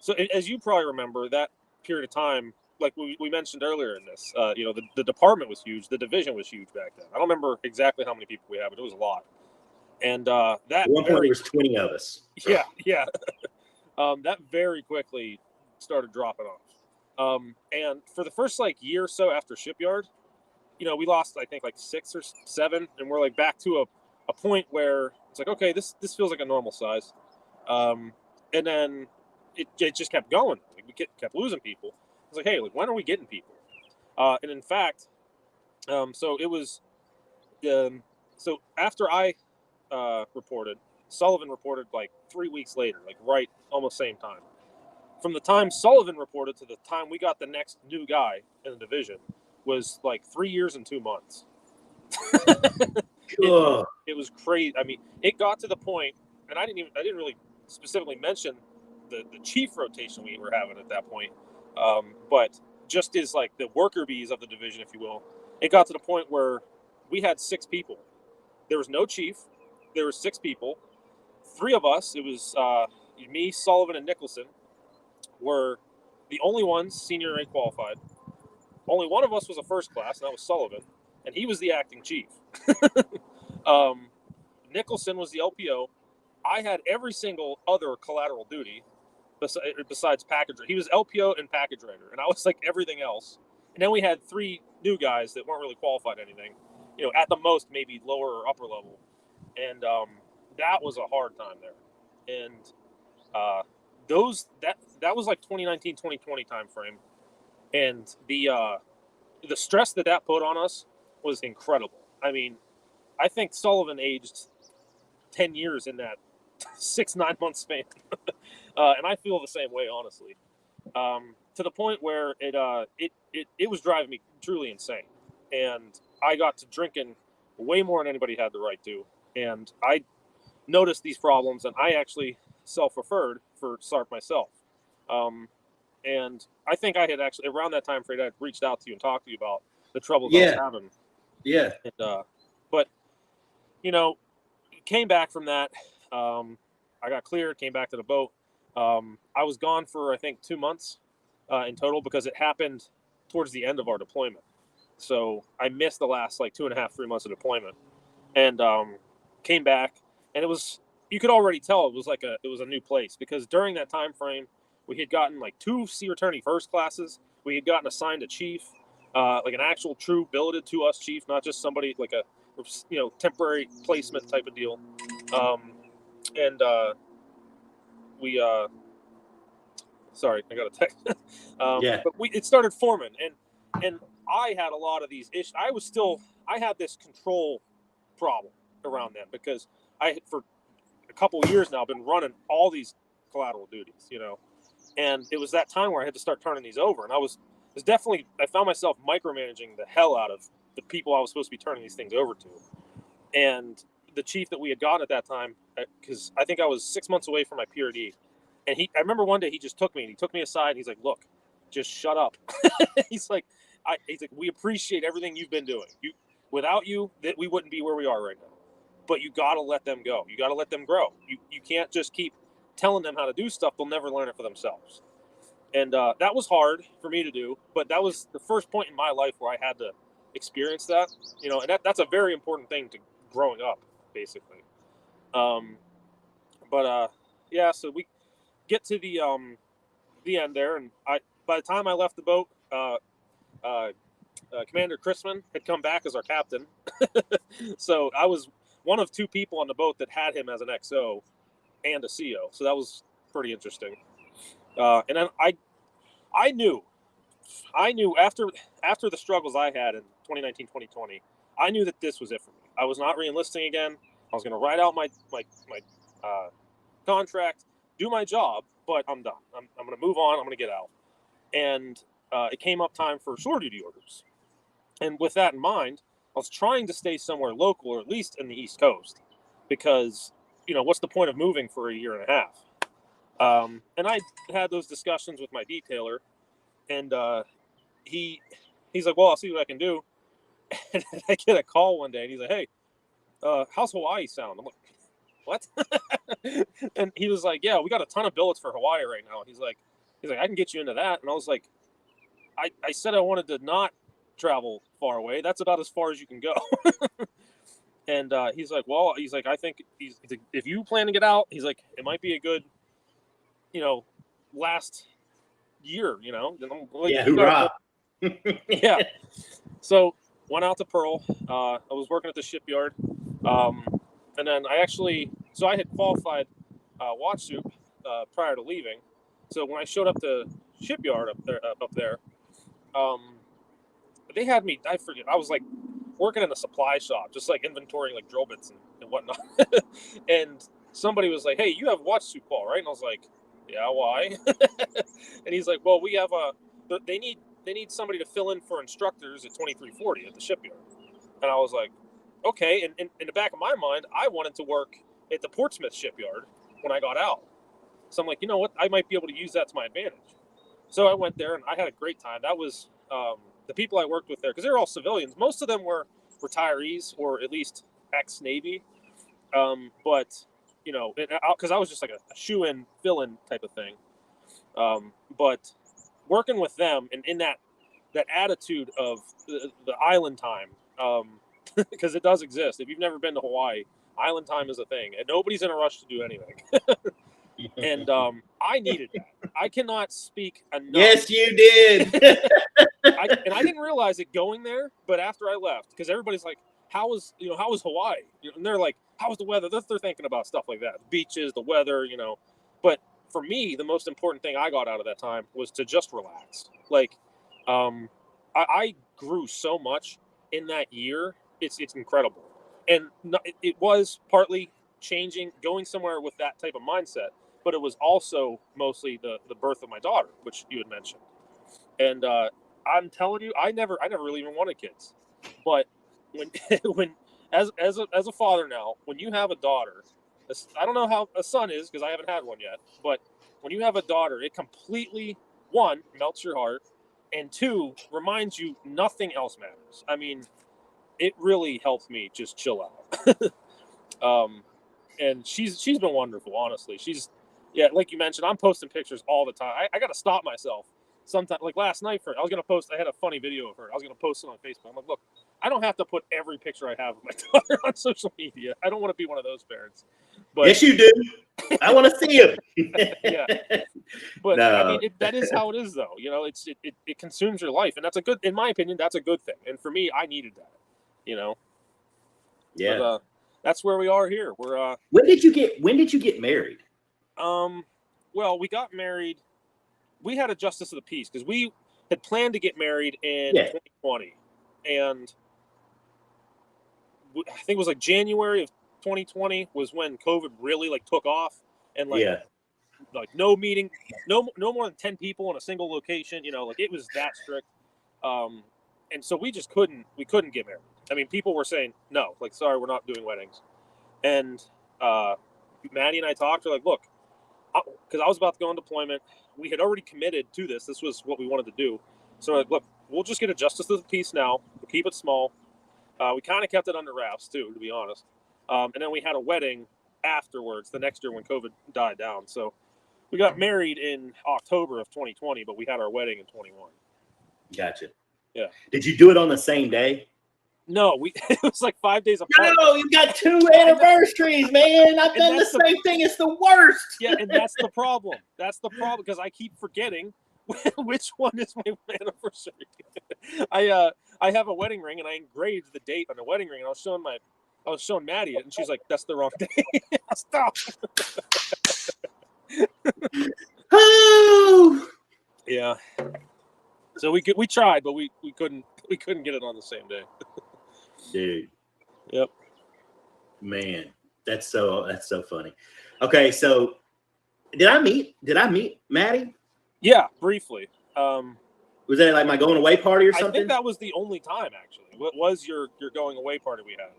so as you probably remember, that period of time, like we mentioned earlier in this, the department was huge. The division was huge back then. I don't remember exactly how many people we had, but it was a lot. And that at one point, there was 20 of us. Yeah. That very quickly started dropping off. And for the first year or so after shipyard, we lost, I think, 6 or 7, and we're back to a point where it's like, okay, this feels like a normal size. And then it just kept going. We kept losing people. It's like, hey, when are we getting people? And in fact, so it was, so after I reported, Sullivan reported 3 weeks later, right almost same time. From the time Sullivan reported to the time we got the next new guy in the division was 3 years and 2 months. It was crazy. I mean, it got to the point, and I didn't really specifically mention the chief rotation we were having at that point. But just as the worker bees of the division, if you will, it got to the point where we had 6 people. There was no chief. There were 6 people. 3 of us, it was me, Sullivan, and Nicholson, were the only ones senior rank qualified. Only one of us was a first class, and that was Sullivan, and he was the acting chief. Nicholson was the LPO. I had every single other collateral duty besides package. He was LPO and package writer, and I was everything else. And then we had 3 new guys that weren't really qualified anything, at the most maybe lower or upper level. And that was a hard time there. And that was 2019, 2020 time frame. And the stress that put on us was incredible. I mean, I think Sullivan aged 10 years in that 6-9 month span. And I feel the same way, honestly, to the point where it was driving me truly insane. And I got to drinking way more than anybody had the right to. And I noticed these problems, and I actually self-referred for SARP myself. And I think I had actually, around that time frame, I had reached out to you and talked to you about the troubles I was having. Yeah. And, but, came back from that. I got cleared, came back to the boat. I was gone for, I think, 2 months in total because it happened towards the end of our deployment. So I missed the last 2.5, 3 months of deployment, and came back, and it was you could already tell it was a new place, because during that time frame we had gotten like 2 sea attorney first classes. We had gotten assigned a chief, like an actual true billeted to us chief, not just somebody like a temporary placement type of deal. And we sorry, I got a text. Yeah. But it started forming, and I had a lot of these issues. I had this control problem around them, because I had, for a couple of years now, been running all these collateral duties, and it was that time where I had to start turning these over, and I found myself micromanaging the hell out of the people I was supposed to be turning these things over to. And the chief that we had gotten at that time, because I think I was 6 months away from my PRD, and I remember one day he just took me aside, and he's like, "Look, just shut up." he's like, "We appreciate everything you've been doing. Without you, that we wouldn't be where we are right now. But you got to let them go. You got to let them grow. You can't just keep telling them how to do stuff. They'll never learn it for themselves." And that was hard for me to do, but that was the first point in my life where I had to experience that, and that's a very important thing to growing up, basically. Yeah, so we get to the end there, and by the time I left the boat, Commander Chrisman had come back as our captain. So I was one of 2 people on the boat that had him as an XO and a CO. So that was pretty interesting. And then I knew after the struggles I had in 2019, 2020, I knew that this was it for me. I was not re-enlisting again. I was going to ride out my contract, do my job, but I'm done. I'm going to move on. I'm going to get out. And it came up time for shore duty orders. And with that in mind, I was trying to stay somewhere local, or at least in the East Coast, because, what's the point of moving for a year and a half? And I had those discussions with my detailer, and he's like, "Well, I'll see what I can do." And I get a call one day, and he's like, "Hey, how's Hawaii sound?" I'm like, "What?" And he was like, "Yeah, we got a ton of billets for Hawaii right now." He's like, "I can get you into that." And I was like, I said I wanted to not travel far away. That's about as far as you can go. And he's like, "Well," he's like, "I think if you plan to get out," he's like, "it might be a good, last year, And I'm like, Yeah, hoorah. Yeah. So went out to Pearl. I was working at the shipyard, and then I had qualified watch soup prior to leaving. So when I showed up to shipyard up there, they had me. I forget. I was like working in a supply shop, just like inventorying like drill bits and whatnot. And somebody was like, "Hey, you have watch soup, Paul, right?" And I was like, "Yeah, why?" And he's like, "Well, we have they need somebody to fill in for instructors at 2340 at the shipyard." And I was like, "Okay." And in the back of my mind, I wanted to work at the Portsmouth shipyard when I got out. So I'm like, you know what? I might be able to use that to my advantage. So I went there, and I had a great time. That was the people I worked with there, because they're all civilians. Most of them were retirees or at least ex-Navy. But, because I was just like a shoe-in, fill-in type of thing. But working with them and in that attitude of the island time, because it does exist. If you've never been to Hawaii, island time is a thing, and nobody's in a rush to do anything. And I needed that. I cannot speak enough. Yes, you did. And I didn't realize it going there, but after I left, because everybody's like, how was Hawaii? And they're like, how was the weather? They're thinking about stuff like that, the beaches, the weather, But for me, the most important thing I got out of that time was to just relax. Like, I grew so much in that year. It's incredible. And it was partly changing, going somewhere with that type of mindset, but it was also mostly the birth of my daughter, which you had mentioned. And I'm telling you, I never really even wanted kids, but when as a father now, when you have a daughter, I don't know how a son is because I haven't had one yet, but when you have a daughter, it completely, one, melts your heart, and two, reminds you nothing else matters. I mean, it really helps me just chill out. And she's been wonderful, honestly. Like you mentioned, I'm posting pictures all the time. I got to stop myself sometimes, like last night, I was gonna post. I had a funny video of her. I was gonna post it on Facebook. I'm like, look, I don't have to put every picture I have of my daughter on social media. I don't want to be one of those parents. But yes, you do. I want to see him. yeah, but No. I mean, that is how it is, though. You know, it consumes your life, and that's a good, in my opinion, that's a good thing. And for me, I needed that. You know. Yeah. But, that's where we are here. We're When did you get married? Well, we got married. We had a justice of the peace because we had planned to get married in 2020, and I think it was like January of 2020 was when COVID really like took off, and like no meeting, no more than 10 people in a single location. You know, like it was that strict. And so we just couldn't get married. I mean, people were saying no, like sorry, we're not doing weddings. And Maddie and I talked. We're like, look, because I was about to go on deployment. We had already committed to this. This was what we wanted to do. So like, look, we'll just get a justice of the peace now. We'll keep it small. We kind of kept it under wraps too, to be honest. And then we had a wedding afterwards, the next year when COVID died down. So we got married in October of 2020, but we had our wedding in 21. Gotcha. Yeah. Did you do it on the same day? No, it was like 5 days apart. No, you got 2 anniversaries, man. I've done the same thing. It's the worst. Yeah, and that's the problem. That's the problem because I keep forgetting which one is my anniversary. I have a wedding ring and I engraved the date on the wedding ring, and I was showing Maddie it, and she's like, "That's the wrong day." Stop. Oh. Yeah. So we tried, but we couldn't get it on the same day. Dude. Yep. Man, that's so funny. Okay, so did I meet Maddie? Yeah, briefly. Was that like my going away party or something? I think that was the only time actually. What was your going away party we had?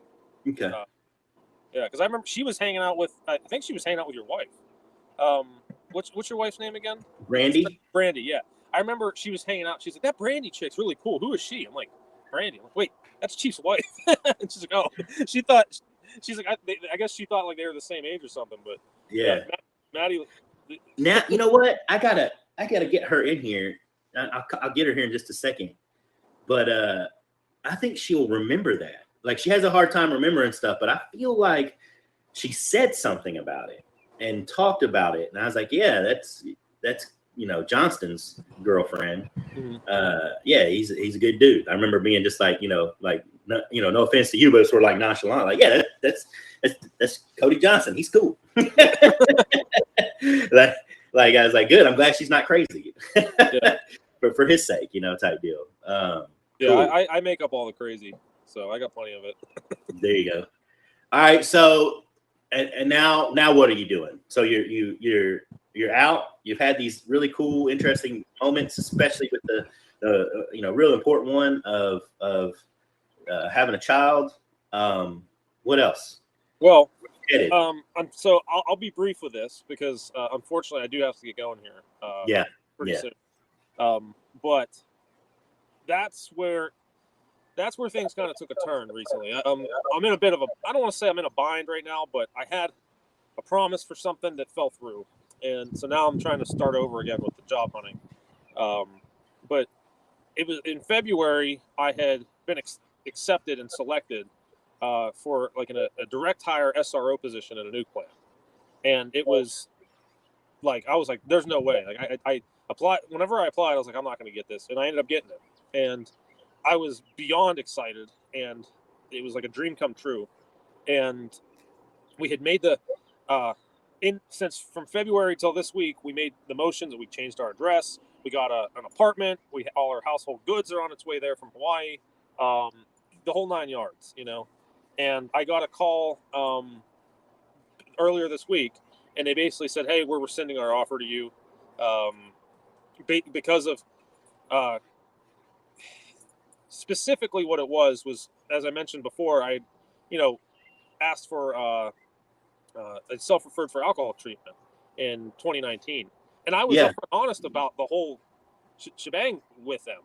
Okay. Yeah, because I remember she was hanging out with. I think she was hanging out with your wife. What's your wife's name again? Brandy. Brandy. Yeah, I remember she was hanging out. She's like, that Brandy chick's really cool. Who is she? I'm like, Brandy. I'm like, wait, that's Chief's wife. And she's like, oh, she's like, I guess she thought like they were the same age or something. But yeah. Maddie. Now you know what? I gotta get her in here. I'll get her here in just a second. But I think she'll remember that. Like she has a hard time remembering stuff, but I feel like she said something about it and talked about it. And I was like, yeah, that's Johnston's girlfriend. Mm-hmm. Yeah, he's a good dude. I remember being just like, no offense to you, but it's sort of like nonchalant. Like, yeah, that's Cody Johnston. He's cool. like I was like, good. I'm glad she's not crazy. Yeah. for his sake, type deal. Yeah, cool. I make up all the crazy, so I got plenty of it. There you go. All right, so and now what are you doing? So you're out. You've had these really cool, interesting moments, especially with the real important one of having a child. What else? Well, so I'll be brief with this because unfortunately I do have to get going here. Pretty soon. But that's where things kind of took a turn recently. I'm in a bit of I don't want to say I'm in a bind right now, but I had a promise for something that fell through. And so now I'm trying to start over again with the job hunting. But it was in February, I had been accepted and selected for like a direct hire SRO position at a nuke plant. And it was like, I was like, there's no way. Like I applied, whenever I applied, I was like, I'm not going to get this. And I ended up getting it. And I was beyond excited. And it was like a dream come true. And we had made since from February till this week, we made the motions and we changed our address. We got an apartment. All our household goods are on its way there from Hawaii. The whole 9 yards, And I got a call earlier this week, and they basically said, "Hey, we're rescinding our offer to you because of specifically what it was, as I mentioned before, I, asked for I self-referred for alcohol treatment in 2019, and I was honest about the whole shebang with them.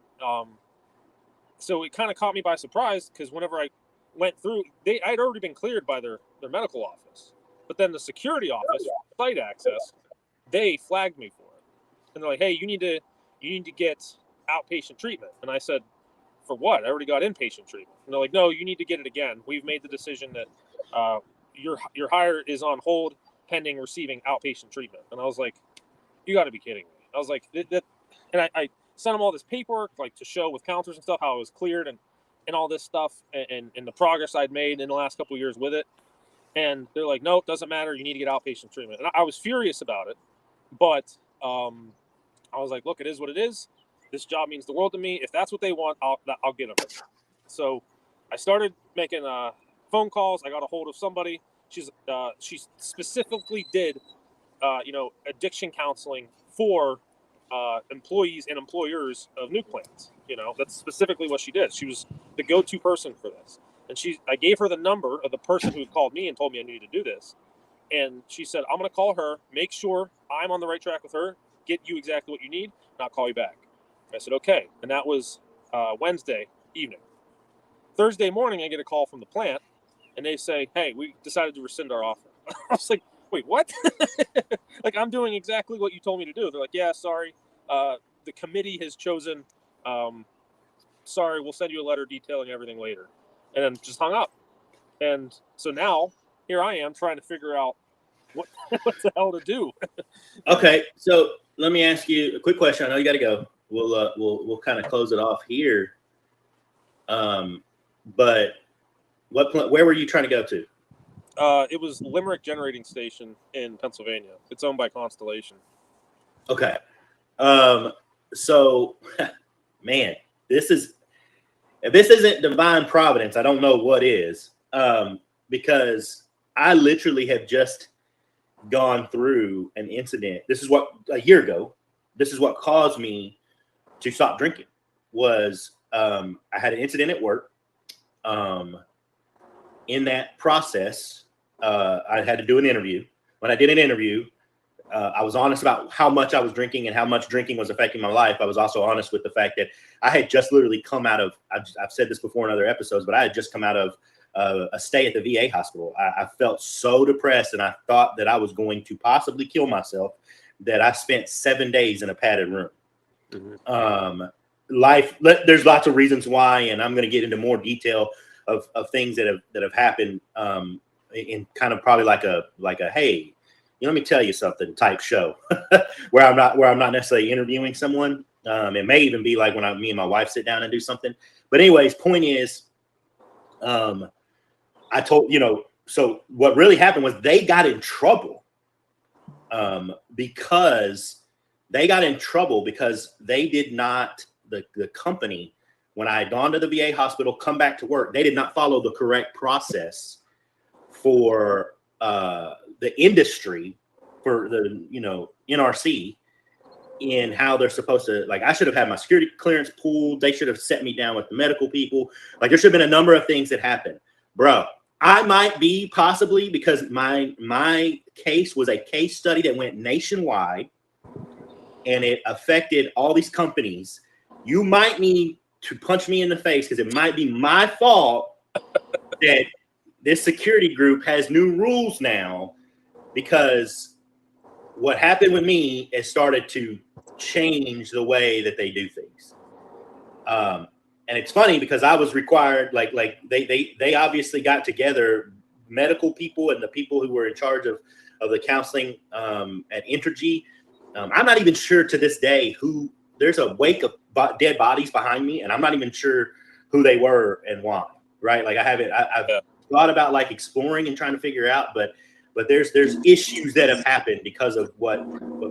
So it kind of caught me by surprise because whenever I went through, I'd already been cleared by their medical office, but then the security office, site access, they flagged me for it, and they're like, "Hey, you need to you need to get outpatient treatment. And I said, for what? I already got inpatient treatment. And they're like, no, you need to get it again. We've made the decision that your hire is on hold pending receiving outpatient treatment. And I was like, you got to be kidding me. I was like, and I sent them all this paperwork, like to show with counselors and stuff how I was cleared and all this stuff and the progress I'd made in the last couple of years with it. And they're like, no, it doesn't matter. You need to get outpatient treatment. And I was furious about it, but I was like, look, it is what it is. This job means the world to me. If that's what they want, I'll get them. So I started making phone calls. I got a hold of somebody. She specifically did, addiction counseling for employees and employers of nuke plants. That's specifically what she did. She was the go-to person for this. And I gave her the number of the person who had called me and told me I needed to do this. And she said, I'm going to call her, make sure I'm on the right track with her, get you exactly what you need, and I'll call you back. I said, okay. And that was Wednesday evening. Thursday morning, I get a call from the plant, and they say, hey, we decided to rescind our offer. I was like, wait, what? Like, I'm doing exactly what you told me to do. They're like, yeah, sorry. The committee has chosen, sorry, we'll send you a letter detailing everything later. And then just hung up. And so now, here I am trying to figure out what the hell to do. Okay, so let me ask you a quick question. I know you got to go. We'll kind of close it off here. But where were you trying to go to? It was Limerick Generating Station in Pennsylvania. It's owned by Constellation. Okay. So, man, if this isn't divine providence, I don't know what is. Because I literally have just gone through an incident. This is what a year ago. This is what caused me to stop drinking. Was I had an incident at work. In that process, I had to do an interview. When I did an interview, I was honest about how much I was drinking and how much drinking was affecting my life. I was also honest with the fact that I had just literally come out of, I've said this before in other episodes, but I had just come out of a stay at the VA hospital. I felt so depressed and I thought that I was going to possibly kill myself that I spent 7 days in a padded room. Mm-hmm. There's lots of reasons why, and I'm going to get into more detail of things that have happened in kind of probably like a hey, let me tell you something type show where I'm not necessarily interviewing someone. It may even be like when me and my wife sit down and do something. But anyways, point is, I told, so what really happened was they got in trouble because they did not, the company, when I had gone to the VA hospital, come back to work, they did not follow the correct process for the industry, for the, NRC, in how they're supposed to, like, I should have had my security clearance pulled. They should have set me down with the medical people. Like, there should have been a number of things that happened. Bro, I might be possibly, because my case was a case study that went nationwide and it affected all these companies. You might need to punch me in the face because it might be my fault that this security group has new rules now, because what happened with me has started to change the way that they do things. And it's funny because I was required, like they obviously got together, medical people and the people who were in charge of the counseling at Entergy. I'm not even sure to this day who. There's a wake of dead bodies behind me, and I'm not even sure who they were and why. Right? Like I've thought about like exploring and trying to figure out, but there's issues that have happened because of what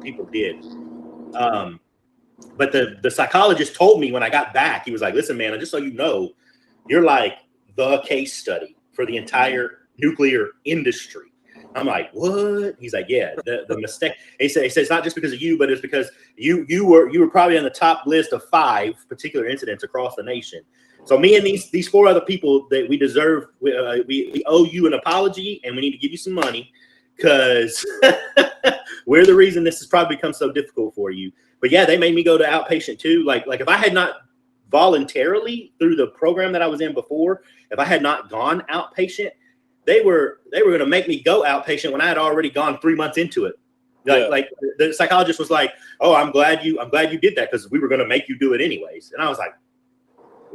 people did. But the psychologist told me when I got back, he was like, listen, man, just so you know, you're like the case study for the entire nuclear industry. I'm like, what? He's like, yeah, the mistake. He says it's not just because of you, but it's because you were probably on the top list of 5 particular incidents across the nation. So me and these 4 other people that we deserve, we owe you an apology, and we need to give you some money because we're the reason this has probably become so difficult for you. But yeah, they made me go to outpatient too. Like if I had not voluntarily through the program that I was in before, if I had not gone outpatient, they were going to make me go outpatient when I had already gone 3 months into it. Like the psychologist was like, "Oh, I'm glad you did that because we were going to make you do it anyways." And I was like,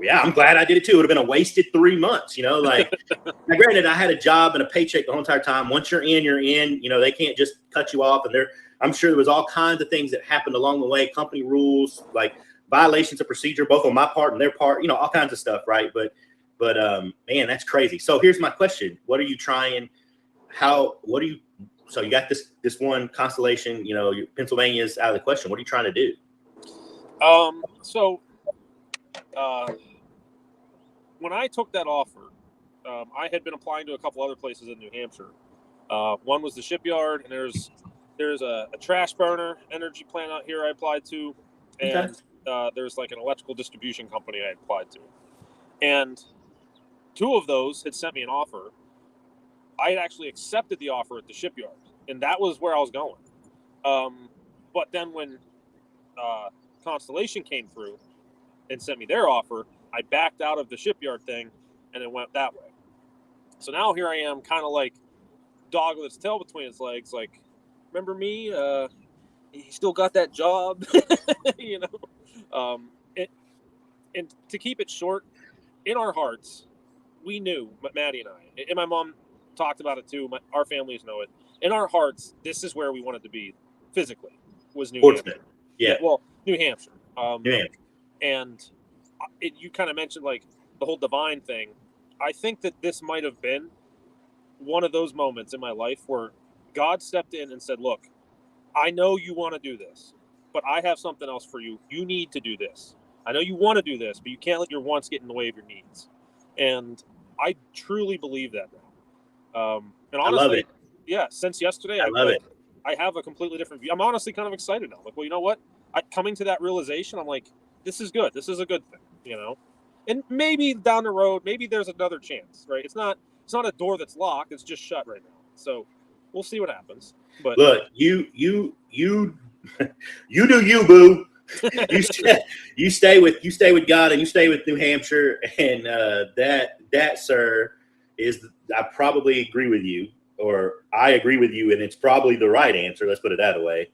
"Yeah, I'm glad I did it too. It would have been a wasted 3 months, you know." Like, now, granted, I had a job and a paycheck the whole entire time. Once you're in, you're in. You know, they can't just cut you off. And I'm sure there was all kinds of things that happened along the way, company rules, like violations of procedure, both on my part and their part. You know, all kinds of stuff, right? But man, that's crazy. So here's my question: what are you trying? So you got this one constellation, you know, Pennsylvania's out of the question. What are you trying to do? When I took that offer, I had been applying to a couple other places in New Hampshire. One was the shipyard, and there's a trash burner energy plant out here I applied to, and there's like an electrical distribution company I applied to. And 2 of those had sent me an offer. I had actually accepted the offer at the shipyard, and that was where I was going. But then when Constellation came through and sent me their offer, I backed out of the shipyard thing, and it went that way. So now here I am, kind of like dog with its tail between its legs. Like, remember me? He still got that job, you know. And to keep it short, in our hearts, we knew, Maddie and I, and my mom talked about it too. Our families know it. In our hearts, this is where we wanted to be physically. Was New Portsmouth. Hampshire? Yeah. Well, New Hampshire. New Hampshire. And you kind of mentioned like the whole divine thing. I think that this might have been one of those moments in my life where God stepped in and said, "Look, I know you want to do this, but I have something else for you. You need to do this. I know you want to do this, but you can't let your wants get in the way of your needs." And I truly believe that now. And honestly, I love it. Yeah, since yesterday, I love it. I have a completely different view. I'm honestly kind of excited now. Like, well, you know what? Coming to that realization, I'm like, this is good. This is a good thing, you know? And maybe down the road, maybe there's another chance, right? It's not a door that's locked. It's just shut right now. So we'll see what happens. But look, you do you, boo. you stay with God, and you stay with New Hampshire, and that sir is, I probably agree with you, or I agree with you, and it's probably the right answer. Let's put it that way.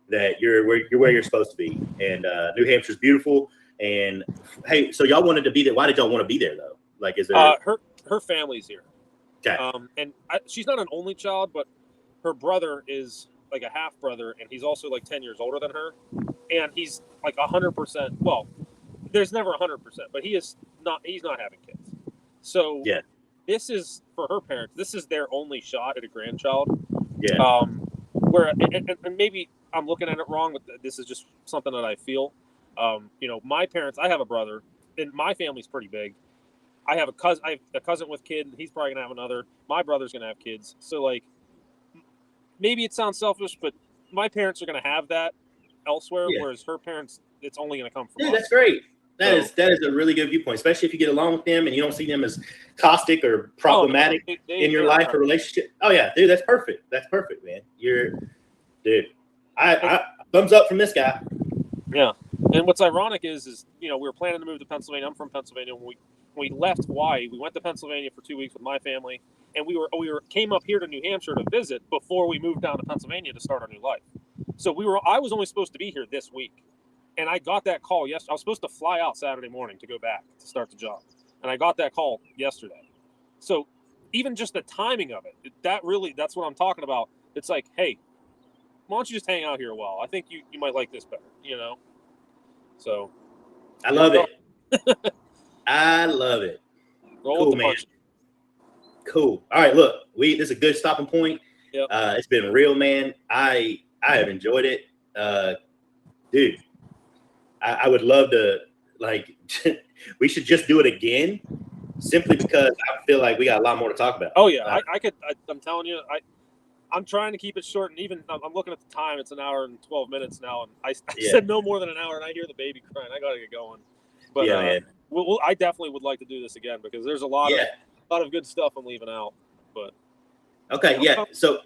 That you're where you're supposed to be, and New Hampshire's beautiful. And hey, so y'all wanted to be there. Why did y'all want to be there though? Like, is there her family's here? Okay. And she's not an only child, but her brother is like a half brother, and he's also like 10 years older than her, and he's like 100%. Well, there's never 100%, but he's not having kids. So yeah, this is for her parents. This is their only shot at a grandchild. Yeah. Where and maybe I'm looking at it wrong, but this is just something that I feel. You know, my parents. I have a brother, and my family's pretty big. I have a cousin with kid. He's probably gonna have another. My brother's gonna have kids. So like, maybe it sounds selfish, but my parents are gonna have that elsewhere, whereas her parents, it's only gonna come from us. That's great. That is a really good viewpoint, especially if you get along with them and you don't see them as caustic or problematic in your life or relationship. Oh yeah, dude, that's perfect. That's perfect, man. Dude. I thumbs up from this guy. Yeah. And what's ironic is you know, we were planning to move to Pennsylvania. I'm from Pennsylvania. When we left Hawaii, we went to Pennsylvania for 2 weeks with my family, and we came up here to New Hampshire to visit before we moved down to Pennsylvania to start our new life. So I was only supposed to be here this week, and I got that call yesterday. I was supposed to fly out Saturday morning to go back to start the job, and I got that call yesterday. So even just the timing of it, that's what I'm talking about. It's like, hey, why don't you just hang out here a while? I think you might like this better, you know? So I love it. I love it. Roll cool, man. Punch. Cool. All right, look, this is a good stopping point. Yep. It's been real, man. I have enjoyed it. Dude, I would love to, like, we should just do it again, simply because I feel like we got a lot more to talk about. Oh yeah, I'm telling you, I'm trying to keep it short, and even I'm looking at the time. It's an hour and 12 minutes now, and I said no more than an hour, and I hear the baby crying. I gotta get going. But yeah, man. I definitely would like to do this again because there's a lot of good stuff I'm leaving out. But okay, yeah. So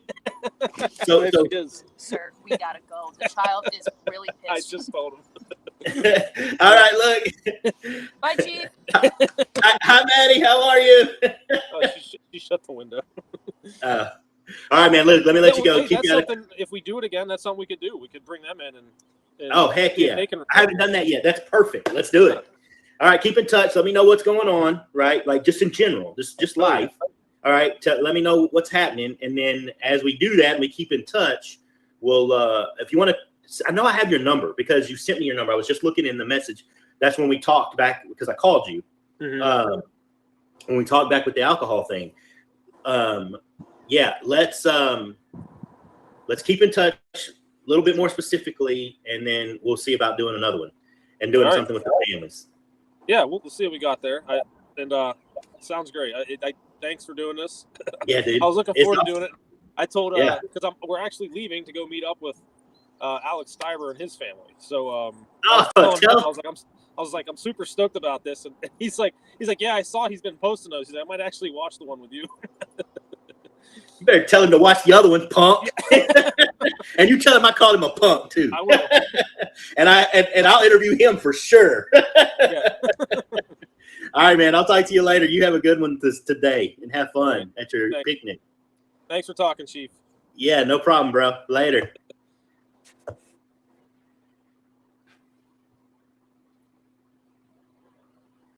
sir, we gotta go. The child is really pissed. I just told him. All right, look. Bye, Chief. Hi, Maddie. How are you? Oh, she shut the window. All right, man. Let me let you go. Hey, Keep that's you out of. something. If we do it again, that's something we could do. We could bring them in and Oh, heck see if yeah. they can. I haven't done that yet. That's perfect. Let's do it. All right, keep in touch. Let me know what's going on, right? Like just in general, just life. All right, let me know what's happening, and then as we do that, and we keep in touch. We'll, if you want to, I know I have your number because you sent me your number. I was just looking in the message. That's when we talked back because I called you. Mm-hmm. When we talked back with the alcohol thing. Yeah, let's keep in touch a little bit more specifically, and then we'll see about doing another one and doing something with the families. Yeah, we'll see what we got there. Sounds great. Thanks for doing this. Yeah, dude. I was looking forward to doing it. I told because we're actually leaving to go meet up with Alex Stiver and his family. So I was like, I'm super stoked about this, and he's like, yeah, I saw he's been posting those. He's like, I might actually watch the one with you. You better tell him to watch the other one, punk. And you tell him I called him a punk too. I will. and I'll interview him for sure. Yeah. All right, man. I'll talk to you later. You have a good one today and have fun at your picnic. Thanks for talking, Chief. Yeah, no problem, bro. Later.